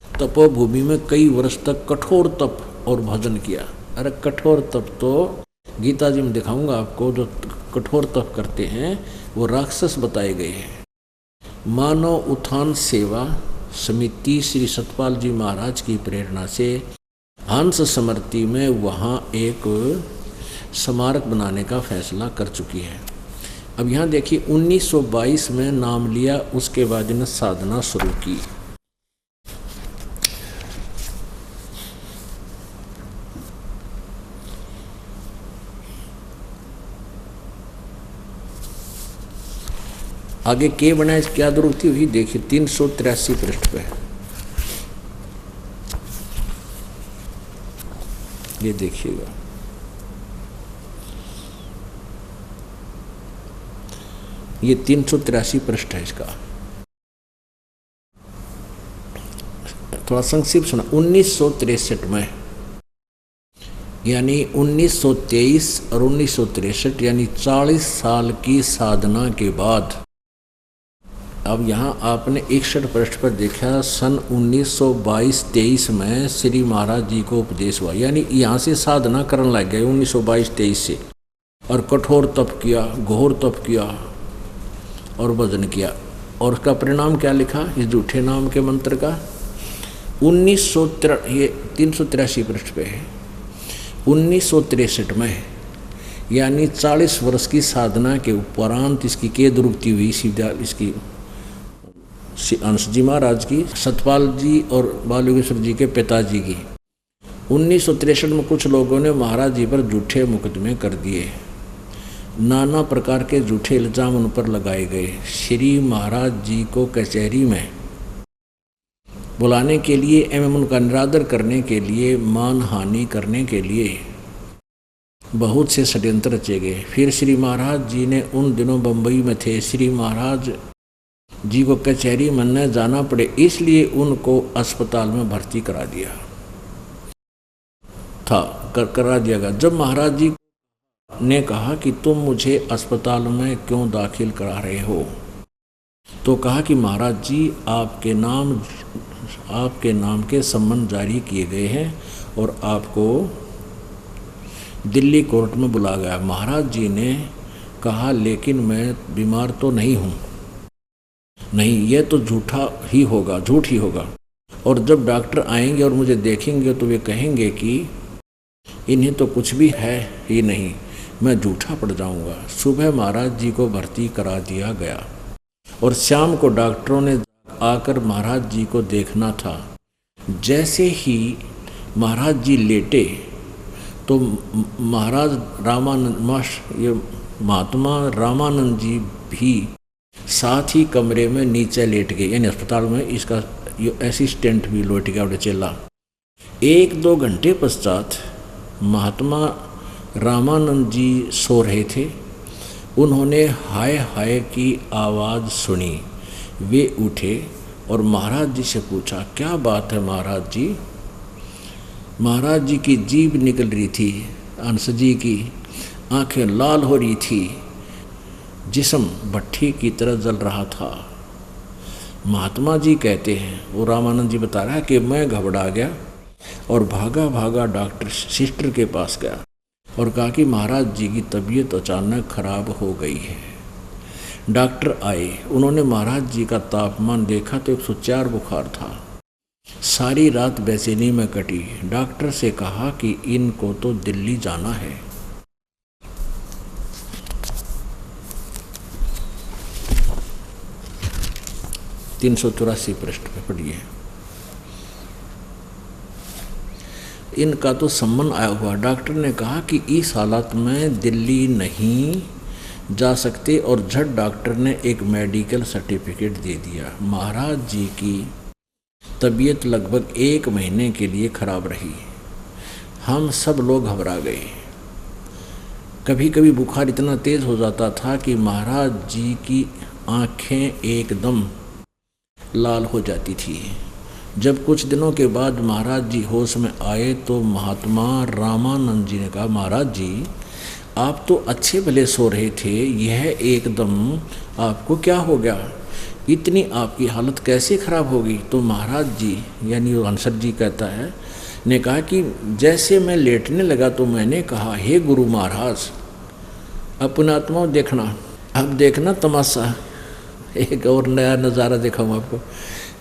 तपोभूमि में कई वर्ष तक कठोर तप और भजन किया। अरे कठोर तप तो गीता जी में दिखाऊंगा आपको। जो कठोर तप करते हैं वो राक्षस बताए गए हैं। मानव उत्थान सेवा समिति श्री सतपाल जी महाराज की प्रेरणा से हंस स्मृति में वहाँ एक स्मारक बनाने का फैसला कर चुकी है। अब यहाँ देखिए 1922 में नाम लिया, उसके बाद इन्हें साधना शुरू की। आगे के बनाए क्या दुरुक्ति हुई देखिए 383 पृष्ठ पे। ये देखिएगा, ये 383 पृष्ठ है इसका। थोड़ा संक्षिप्त सुना। 1963 में यानी 1923 और 1963 यानी 40 साल की साधना के बाद, अब यहाँ आपने 61 पृष्ठ पर देखा सन 1922-23 में श्री महाराज जी को उपदेश हुआ, यानी यहाँ से साधना करने लग गए 1922-23 से, और कठोर तप किया, घोर तप किया और भजन किया। और उसका परिणाम क्या लिखा इस झूठे नाम के मंत्र का? 383 पृष्ठ पे है। 1963 में, यानी 40 वर्ष की साधना के उपरांत इसकी केदुरुक्ति हुई। सीधा इसकी अंश जी महाराज की, सतपाल जी और बालयोगेश्वर जी के पिताजी की। 1963 में कुछ लोगों ने महाराज जी पर झूठे मुकदमे कर दिए। नाना प्रकार के झूठे इल्जाम उन पर लगाए गए। श्री महाराज जी को कचहरी में बुलाने के लिए एवं उनका निरादर करने के लिए, मानहानि करने के लिए बहुत से षड्यंत्र रचे गए। फिर श्री महाराज जी ने, उन दिनों बम्बई में थे, श्री महाराज जी को कचहरी में न जाना पड़े इसलिए उनको अस्पताल में भर्ती करा दिया गया। जब महाराज जी ने कहा कि तुम मुझे अस्पताल में क्यों दाखिल करा रहे हो, तो कहा कि महाराज जी आपके नाम के सम्मन जारी किए गए हैं और आपको दिल्ली कोर्ट में बुला गया। महाराज जी ने कहा लेकिन मैं बीमार तो नहीं हूँ। नहीं, यह तो झूठ ही होगा। और जब डॉक्टर आएंगे और मुझे देखेंगे तो वे कहेंगे कि इन्हें तो कुछ भी है ही नहीं, मैं झूठा पड़ जाऊंगा। सुबह महाराज जी को भर्ती करा दिया गया और शाम को डॉक्टरों ने आकर महाराज जी को देखना था। जैसे ही महाराज जी लेटे तो महात्मा रामानंद जी भी साथ ही कमरे में नीचे लेट गए, यानी अस्पताल में इसका असिस्टेंट भी लेट गया, चला। 1-2 घंटे पश्चात महात्मा रामानंद जी सो रहे थे। उन्होंने हाय हाय की आवाज़ सुनी। वे उठे और महाराज जी से पूछा, क्या बात है महाराज जी? महाराज जी की जीभ निकल रही थी, अंश जी की आंखें लाल हो रही थी, जिस्म भट्ठी की तरह जल रहा था। महात्मा जी कहते हैं, वो रामानंद जी बता रहा है कि मैं घबरा गया और भागा डॉक्टर सिस्टर के पास गया और कहा कि महाराज जी की तबीयत अचानक खराब हो गई है। डॉक्टर आए, उन्होंने महाराज जी का तापमान देखा तो 104 बुखार था। सारी रात बेचैनी में कटी। डॉक्टर से कहा कि इनको तो दिल्ली जाना है। (384 पृष्ठ पे पढ़िए। इनका तो सम्मन आया हुआ। डॉक्टर ने कहा कि इस हालत में दिल्ली नहीं जा सकते और झट डॉक्टर ने एक मेडिकल सर्टिफिकेट दे दिया। महाराज जी की तबीयत लगभग 1 महीने के लिए खराब रही। हम सब लोग घबरा गए। कभी कभी बुखार इतना तेज हो जाता था कि महाराज जी की आंखें एकदम लाल हो जाती थी। जब कुछ दिनों के बाद महाराज जी होश में आए तो महात्मा रामानंद जी ने कहा, महाराज जी आप तो अच्छे भले सो रहे थे, यह एकदम आपको क्या हो गया? इतनी आपकी हालत कैसे खराब होगी? तो महाराज जी, यानी अंसर जी कहता है, ने कहा कि जैसे मैं लेटने लगा तो मैंने कहा, हे गुरु महाराज अपने आत्मा देखना। अब देखना तमाशा, एक और नया नज़ारा दिखाऊँ आपको।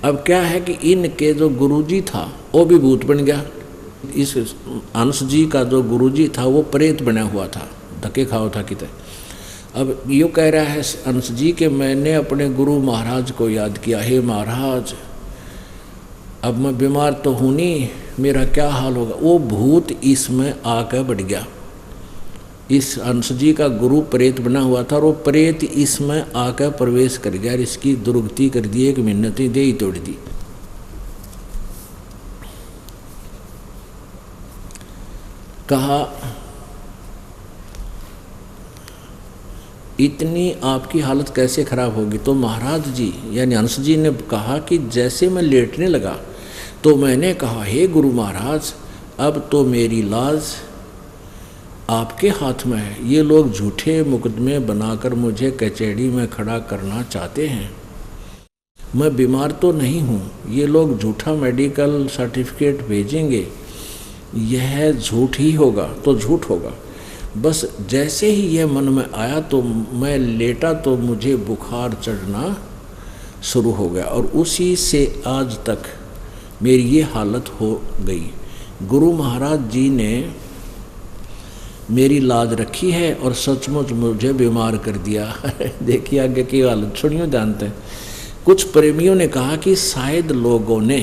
अब क्या है कि इनके जो गुरुजी था वो भी भूत बन गया। इस अंश जी का जो गुरुजी था वो प्रेत बना हुआ था, धक्के खाओ था कितने। अब यो कह रहा है अंश जी कि मैंने अपने गुरु महाराज को याद किया, हे महाराज अब मैं बीमार तो हूँ नहीं, मेरा क्या हाल होगा। वो भूत इसमें आकर बढ़ गया। इस अंश जी का गुरु प्रेत बना हुआ था और वो प्रेत इसमें आकर प्रवेश कर गया, इसकी दुर्गति कर दी, 1 मिन्नत दे ही तोड़ दी। कहा इतनी आपकी हालत कैसे खराब होगी? तो महाराज जी यानी अंश जी ने कहा कि जैसे मैं लेटने लगा तो मैंने कहा, हे गुरु महाराज अब तो मेरी लाज आपके हाथ में है। ये लोग झूठे मुकदमे बनाकर मुझे कचहरी में खड़ा करना चाहते हैं। मैं बीमार तो नहीं हूँ, ये लोग झूठा मेडिकल सर्टिफिकेट भेजेंगे, यह झूठ ही होगा तो झूठ होगा। बस जैसे ही यह मन में आया तो मैं लेटा तो मुझे बुखार चढ़ना शुरू हो गया और उसी से आज तक मेरी ये हालत हो गई। गुरु महाराज जी ने मेरी लाज रखी है और सचमुच मुझे बीमार कर दिया। देखिए आगे की हालत सुनियो जानते हैं। कुछ प्रेमियों ने कहा कि शायद लोगों ने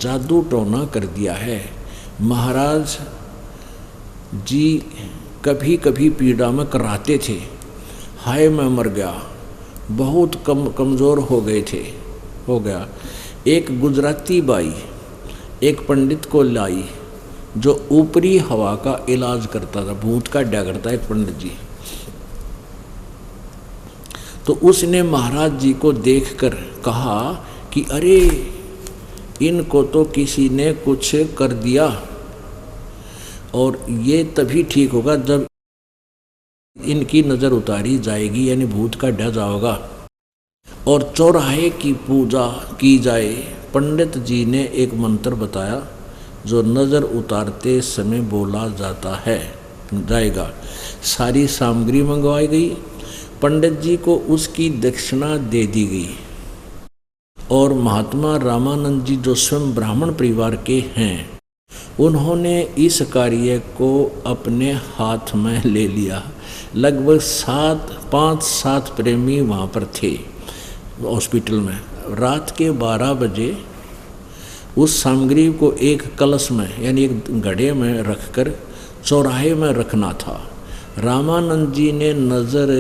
जादू टोना कर दिया है। महाराज जी कभी कभी पीड़ा में कराते थे। हाय मैं मर गया, बहुत कमज़ोर हो गया। एक गुजराती बाई एक पंडित को लाई जो ऊपरी हवा का इलाज करता था, भूत का अड्डा करता एक पंडित जी। तो उसने महाराज जी को देखकर कहा कि अरे इनको तो किसी ने कुछ कर दिया और ये तभी ठीक होगा जब इनकी नज़र उतारी जाएगी, यानी भूत का अड्डा जाओगा और चौराहे की पूजा की जाए। पंडित जी ने एक मंत्र बताया जो नज़र उतारते समय बोला जाएगा। सारी सामग्री मंगवाई गई, पंडित जी को उसकी दक्षिणा दे दी गई और महात्मा रामानंद जी जो स्वयं ब्राह्मण परिवार के हैं, उन्होंने इस कार्य को अपने हाथ में ले लिया। लगभग 5-7 प्रेमी वहाँ पर थे हॉस्पिटल में। रात के 12 बजे उस सामग्री को एक कलश में यानी एक घड़े में रखकर चौराहे में रखना था। रामानंद जी ने नज़र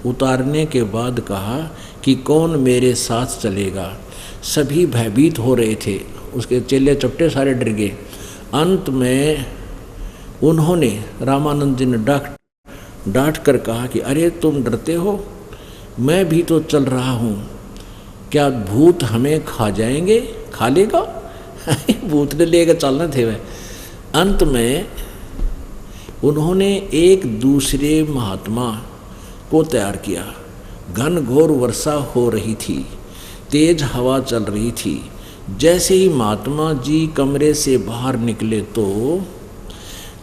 उतारने के बाद कहा कि कौन मेरे साथ चलेगा। सभी भयभीत हो रहे थे, उसके चेले चपटे सारे डर गए। अंत में उन्होंने रामानंद जी ने डांट कर कहा कि अरे तुम डरते हो, मैं भी तो चल रहा हूँ, क्या भूत हमें खा जाएंगे, खा लेगा? भूत ने लेकर चलना थे वह। अंत में उन्होंने एक दूसरे महात्मा को तैयार किया। घनघोर वर्षा हो रही थी, तेज हवा चल रही थी। जैसे ही महात्मा जी कमरे से बाहर निकले तो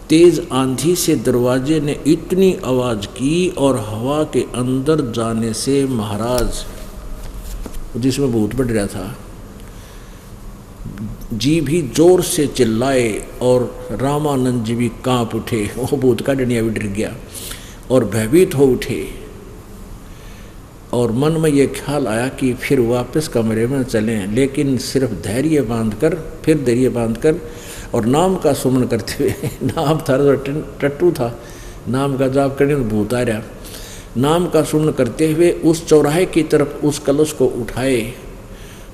तेज आंधी से दरवाजे ने इतनी आवाज़ की और हवा के अंदर जाने से महाराज, जिसमें भूत बढ़ रहा था, जी भी जोर से चिल्लाए और रामानंद जी भी कांप उठे। वो भूत का डंडिया भी डर गया और भयभीत हो उठे और मन में ये ख्याल आया कि फिर वापस कमरे में चलें, लेकिन सिर्फ धैर्य बांधकर और नाम का सुमन करते हुए। नाम था टट्टू था, नाम का जाप करने तो भूत आ रहा। नाम का सुमन करते हुए उस चौराहे की तरफ उस कलश को उठाए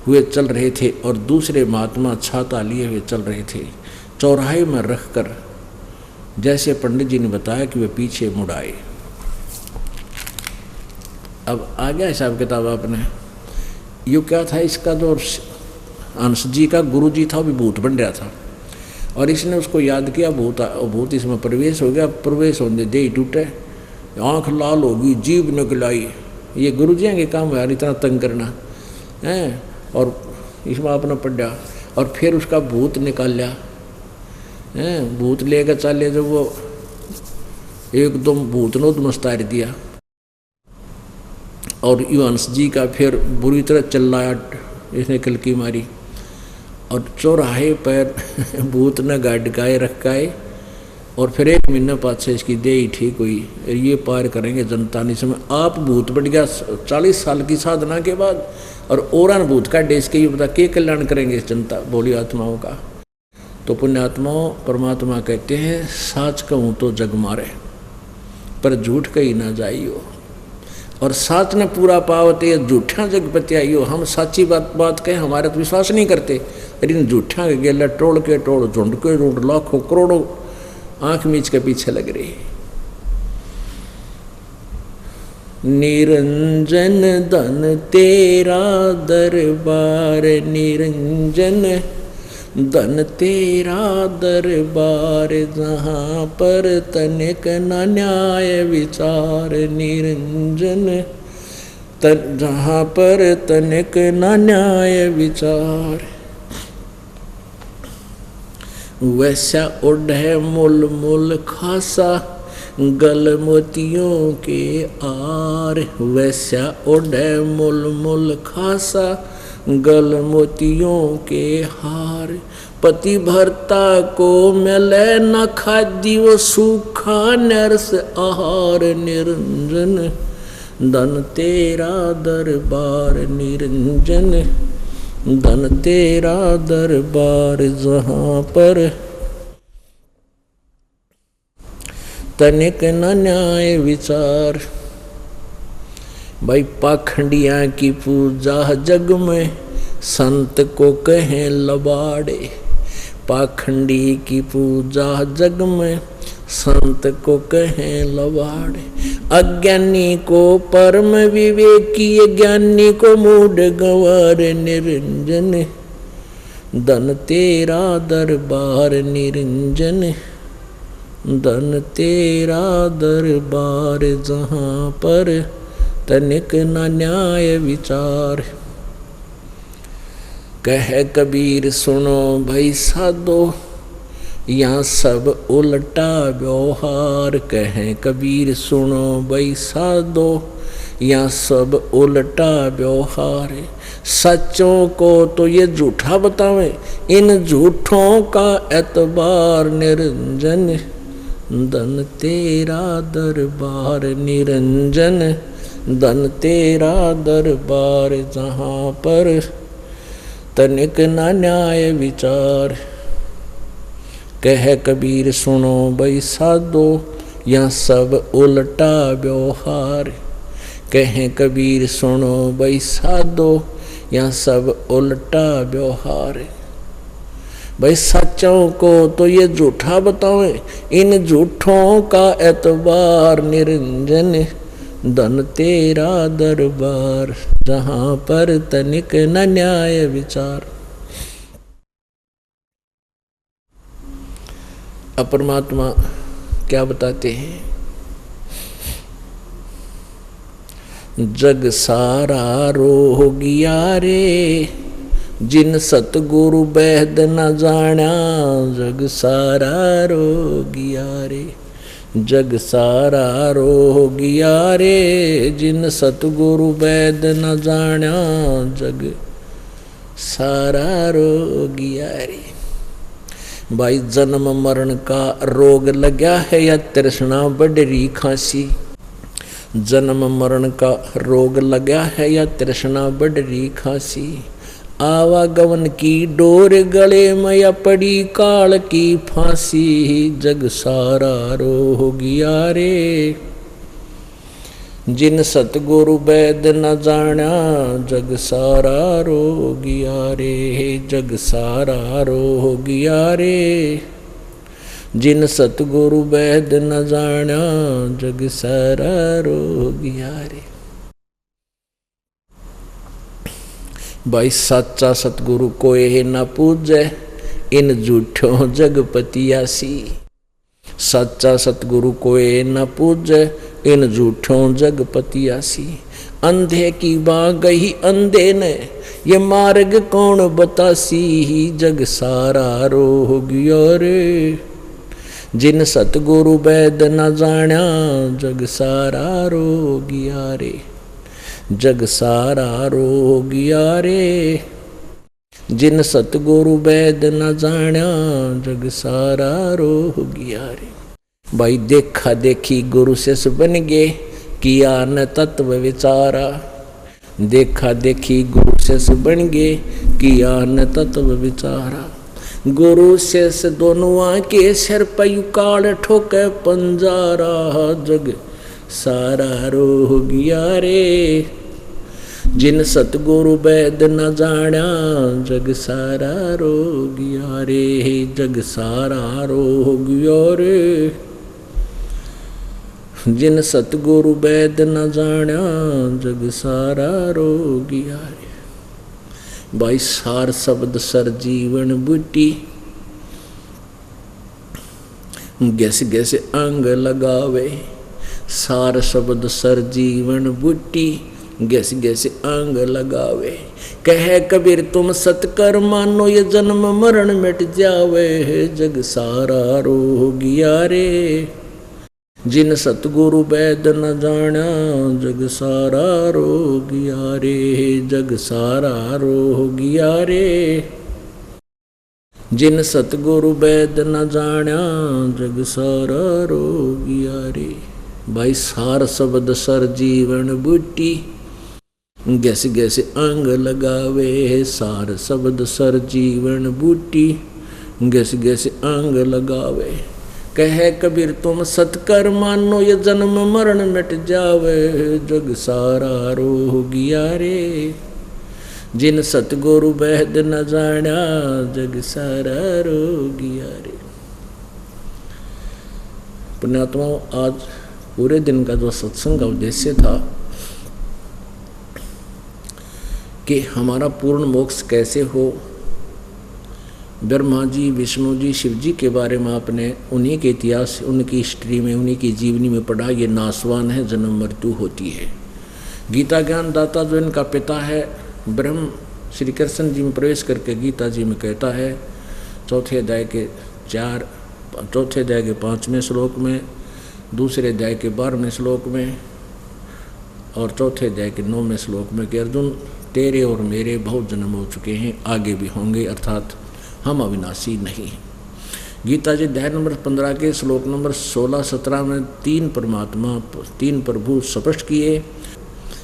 हुए चल रहे थे और दूसरे महात्मा छाता लिए हुए चल रहे थे। चौराहे में रखकर जैसे पंडित जी ने बताया कि वे पीछे मुड़ आए। अब आ गया हिसाब किताब आपने। यो क्या था, इसका जो अंश जी का गुरु जी था वो भी भूत बन रहा था और इसने उसको याद किया, भूत इसमें प्रवेश हो गया। प्रवेश होने दे टूटे, आँख लाल होगी, जीभ निकलाई। ये गुरु जी के काम यार, इतना तंग करना है। और इसमें अपना पढ़ा और फिर उसका भूत निकाल लिया है। भूत लेकर चले जब वो एकदम भूत ने मस्तार दिया और युवंश जी का फिर बुरी तरह चिल्लाया, इसने कलकी मारी और चौराहे पर भूत ने गाय रखाए और फिर 1 महीने पाछे इसकी देही ठीक हुई। ये पार करेंगे जनता नहीं समय। आप भूत बढ़ गया 40 साल की साधना के बाद और औरन भूत का देश के ये बता के कल्याण करेंगे इस जनता भोली आत्माओं का। तो पुण्यात्माओं, परमात्मा कहते हैं साच कहूँ तो जग मारे पर झूठ कही ना जाइयो, और साच ने पूरा पावते झूठा जग पत्याइयो। हम साची बात कहें, हमारे तो विश्वास नहीं करते, लेकिन झूठा के गेला टोड़ के टोड़, झुंड के झुंड, लाखों करोड़ों आंख मीच के पीछे लग रही। निरंजन धन तेरा दरबार, निरंजन धन तेरा दरबार, जहाँ पर तनिक न न्याय विचार, निरंजन जहाँ पर तनिक न न्याय विचार। वैसा ओढ़ है मूल मूल खासा, गल मोतियों के आर, वैसा ओढ़े मुल मुल खासा, गल मोतियों के हार। पति भरता को मिले न खादी, वो सूखा नरस आहार निरंजन, धन तेरा दरबार निरंजन, धन तेरा दरबार। जहाँ पर तनिक न न्याय विचार, भाई पाखंडिया की पूजा जग में, संत को कहें लबाड़े। पाखंडी की पूजा जग में, संत को कहें लबाड़े। अज्ञानी को परम विवेकी, ज्ञानी को मूढ़ गंवार निरंजन, धन तेरा दरबार निरंजन, धन तेरा दरबार। जहाँ पर तनिक न न्याय विचार, कहे कबीर सुनो भाई साधो, यहाँ सब उल्टा व्यवहार। कहे कबीर सुनो भाई साधो, यहाँ सब उल्टा व्यवहार। सच्चों को तो ये झूठा बतावे, इन झूठों का एतबार निरंजन, धन तेरा दरबार निरंजन, धन तेरा दरबार। जहाँ पर तनिक न न्याय विचार, कहे कबीर सुनो भाई साधो, यहाँ सब उल्टा व्यवहार। कहे कबीर सुनो भाई साधो, यहाँ सब उल्टा व्यवहार। भाई सच्चों को तो ये झूठा बतावे, इन झूठों का एतबार निरंजन, धन तेरा दरबार। जहाँ पर तनिक न न्याय विचार। अपरमात्मा क्या बताते हैं? जग सारा रोगिया रे, जिन सतगुरु बैद न जाना। जग सारा रोगिया रे, जग सारा रोगिया रे, जिन सतगुरु बैद न जाना। जग सारा रोगिया रे। भाई जन्म मरण का रोग लगा है या तृष्णा बढ़ी खांसी। जन्म मरण का रोग लगा है या तृष्णा बढ़ी खांसी। आवागमन की डोर गले में या पड़ी काल की फांसी। जग सारा रोगिया रे, जिन सतगुरु बैद न जाना। जग सारा रोगिया रे, जग सारा रोगिया रे, जिन सतगुरु बैद न जाना। जग सारा रोगिया रे। भाई सच्चा सतगुरु कोई न पूजे, इन झूठों जगपतियासी। सच्चा सतगुरु कोई न पूजे, इन झूठों जगपतियासी। अंधे की बाँ गई अंधे ने, ये मार्ग कौन बतासी। जग सारा रोगिया रे, जिन सतगुरु बैद न जाना। जग सारा रोगिया रे, जग सारा रोगिया रे, जिन सतगुरु बैद न जाना। जग सारा रोगिया रे। भाई देखा देखी गुरु शिष्य बन गए, किया न तत्व विचारा। देखा देखी गुरु शिष्य बन गए, किया न तत्व विचारा। गुरु शिष्य दोनों के सिर पर काल ठोके पंजारा। जग सारा रोगिया रे, जिन सतगुरु बैद न जाना। जग सारा रोगिया रे, जग सारा रोगिया रे, जिन सतगुरु बैद न जाना। जग सारा रोगिया रे। भाई सार शब्द सर जीवन बूटी, गैस गैस अंग लगावे। सार शब्द सर जीवन बूटी, गैस गैस अंग लगावे। कहे कबीर तुम सतकर मानो, ये जन्म मरण मिट जावे। जग सारा रोगिया रे, जिन सतगुरु वैद न जाना जग सारा रोगिया रे, जग सारा रोगिया रे। जिन सतगुरु वैद न जाना जग सारा रोगिया रे। भाई सार शब्द सर जीवन बूटी, गैस गैस अंग लगावे। सार शब्द सर जीवन बूटी, गैस गैस अंग लगावे। कहे कबीर तुम सतकर मानो, ये जन्म मरण मिट जावे। जग सारा रोगिया रे। जिन सतगुरु वैद न जाना जग सारा रोगिया रे। पुण्यात्माओं, आज पूरे दिन का जो सत्संग का उद्देश्य था कि हमारा पूर्ण मोक्ष कैसे हो। ब्रह्मा जी, विष्णु जी, शिव जी के बारे में आपने उन्हीं के इतिहास, उनकी हिस्ट्री में, उन्हीं की जीवनी में पढ़ा। ये नासवान है, जन्म मृत्यु होती है। गीता ज्ञान दाता जो इनका पिता है ब्रह्म, श्री कृष्ण जी में प्रवेश करके गीता जी में कहता है, चौथे अध्याय के 5वें श्लोक में, दूसरे अध्याय के 12वें श्लोक में और चौथे अध्याय के 9वें श्लोक में कि अर्जुन तेरे और मेरे बहुत जन्म हो चुके हैं, आगे भी होंगे, अर्थात हम अविनाशी नहीं। गीता जी अध्याय नंबर 15 के श्लोक नंबर 16-17 में 3 परमात्मा, 3 प्रभु स्पष्ट किए।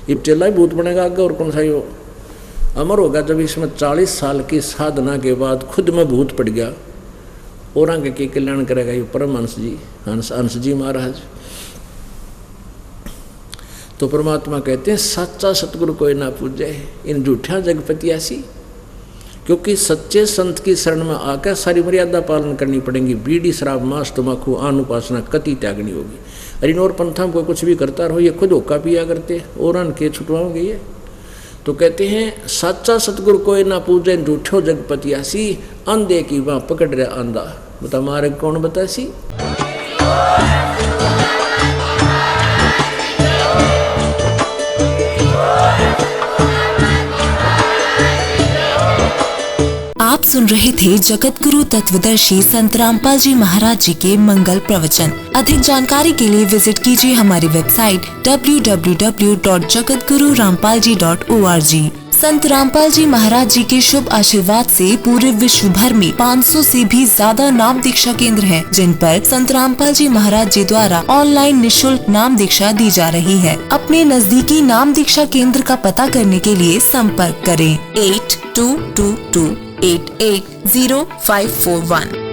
ये चेला ही भूत बनेगा आगे, और कौन सा ही अमर होगा। जब इसमें 40 साल की साधना के बाद खुद में भूत पड़ गया, और आगे के कल्याण करेगा ये परमहंस जी, हंस जी महाराज। तो परमात्मा कहते हैं सच्चा सतगुरु कोई ना पूजे, इन झूठा जगपतियासी। क्योंकि सच्चे संत की शरण में आकर सारी मर्यादा पालन करनी पड़ेगी। बीड़ी, शराब, मांस, तम्बाकू, आन उपासना कति त्यागनी होगी। अरे इन और पंथा में कोई कुछ भी करता रहो, ये खुद होका पिया करते और अन के छुटवाओगे ये। तो कहते हैं सच्चा सतगुरु कोई ना पूजे, झूठो जगपतियासी। अंधे की वहाँ पकड़ रहा अंधा, बता मार्ग कौन बतासी। आप सुन रहे थे जगत गुरु तत्वदर्शी संत रामपाल जी महाराज जी के मंगल प्रवचन। अधिक जानकारी के लिए विजिट कीजिए हमारी वेबसाइट www.jagatgururampalji.org। संत रामपाल जी महाराज जी के शुभ आशीर्वाद से पूरे विश्व भर में 500 से भी ज्यादा नाम दीक्षा केंद्र हैं, जिन पर संत रामपाल जी महाराज जी द्वारा ऑनलाइन निःशुल्क नाम दीक्षा दी जा रही है। अपने नजदीकी नाम दीक्षा केंद्र का पता करने के लिए संपर्क करें 8222880541।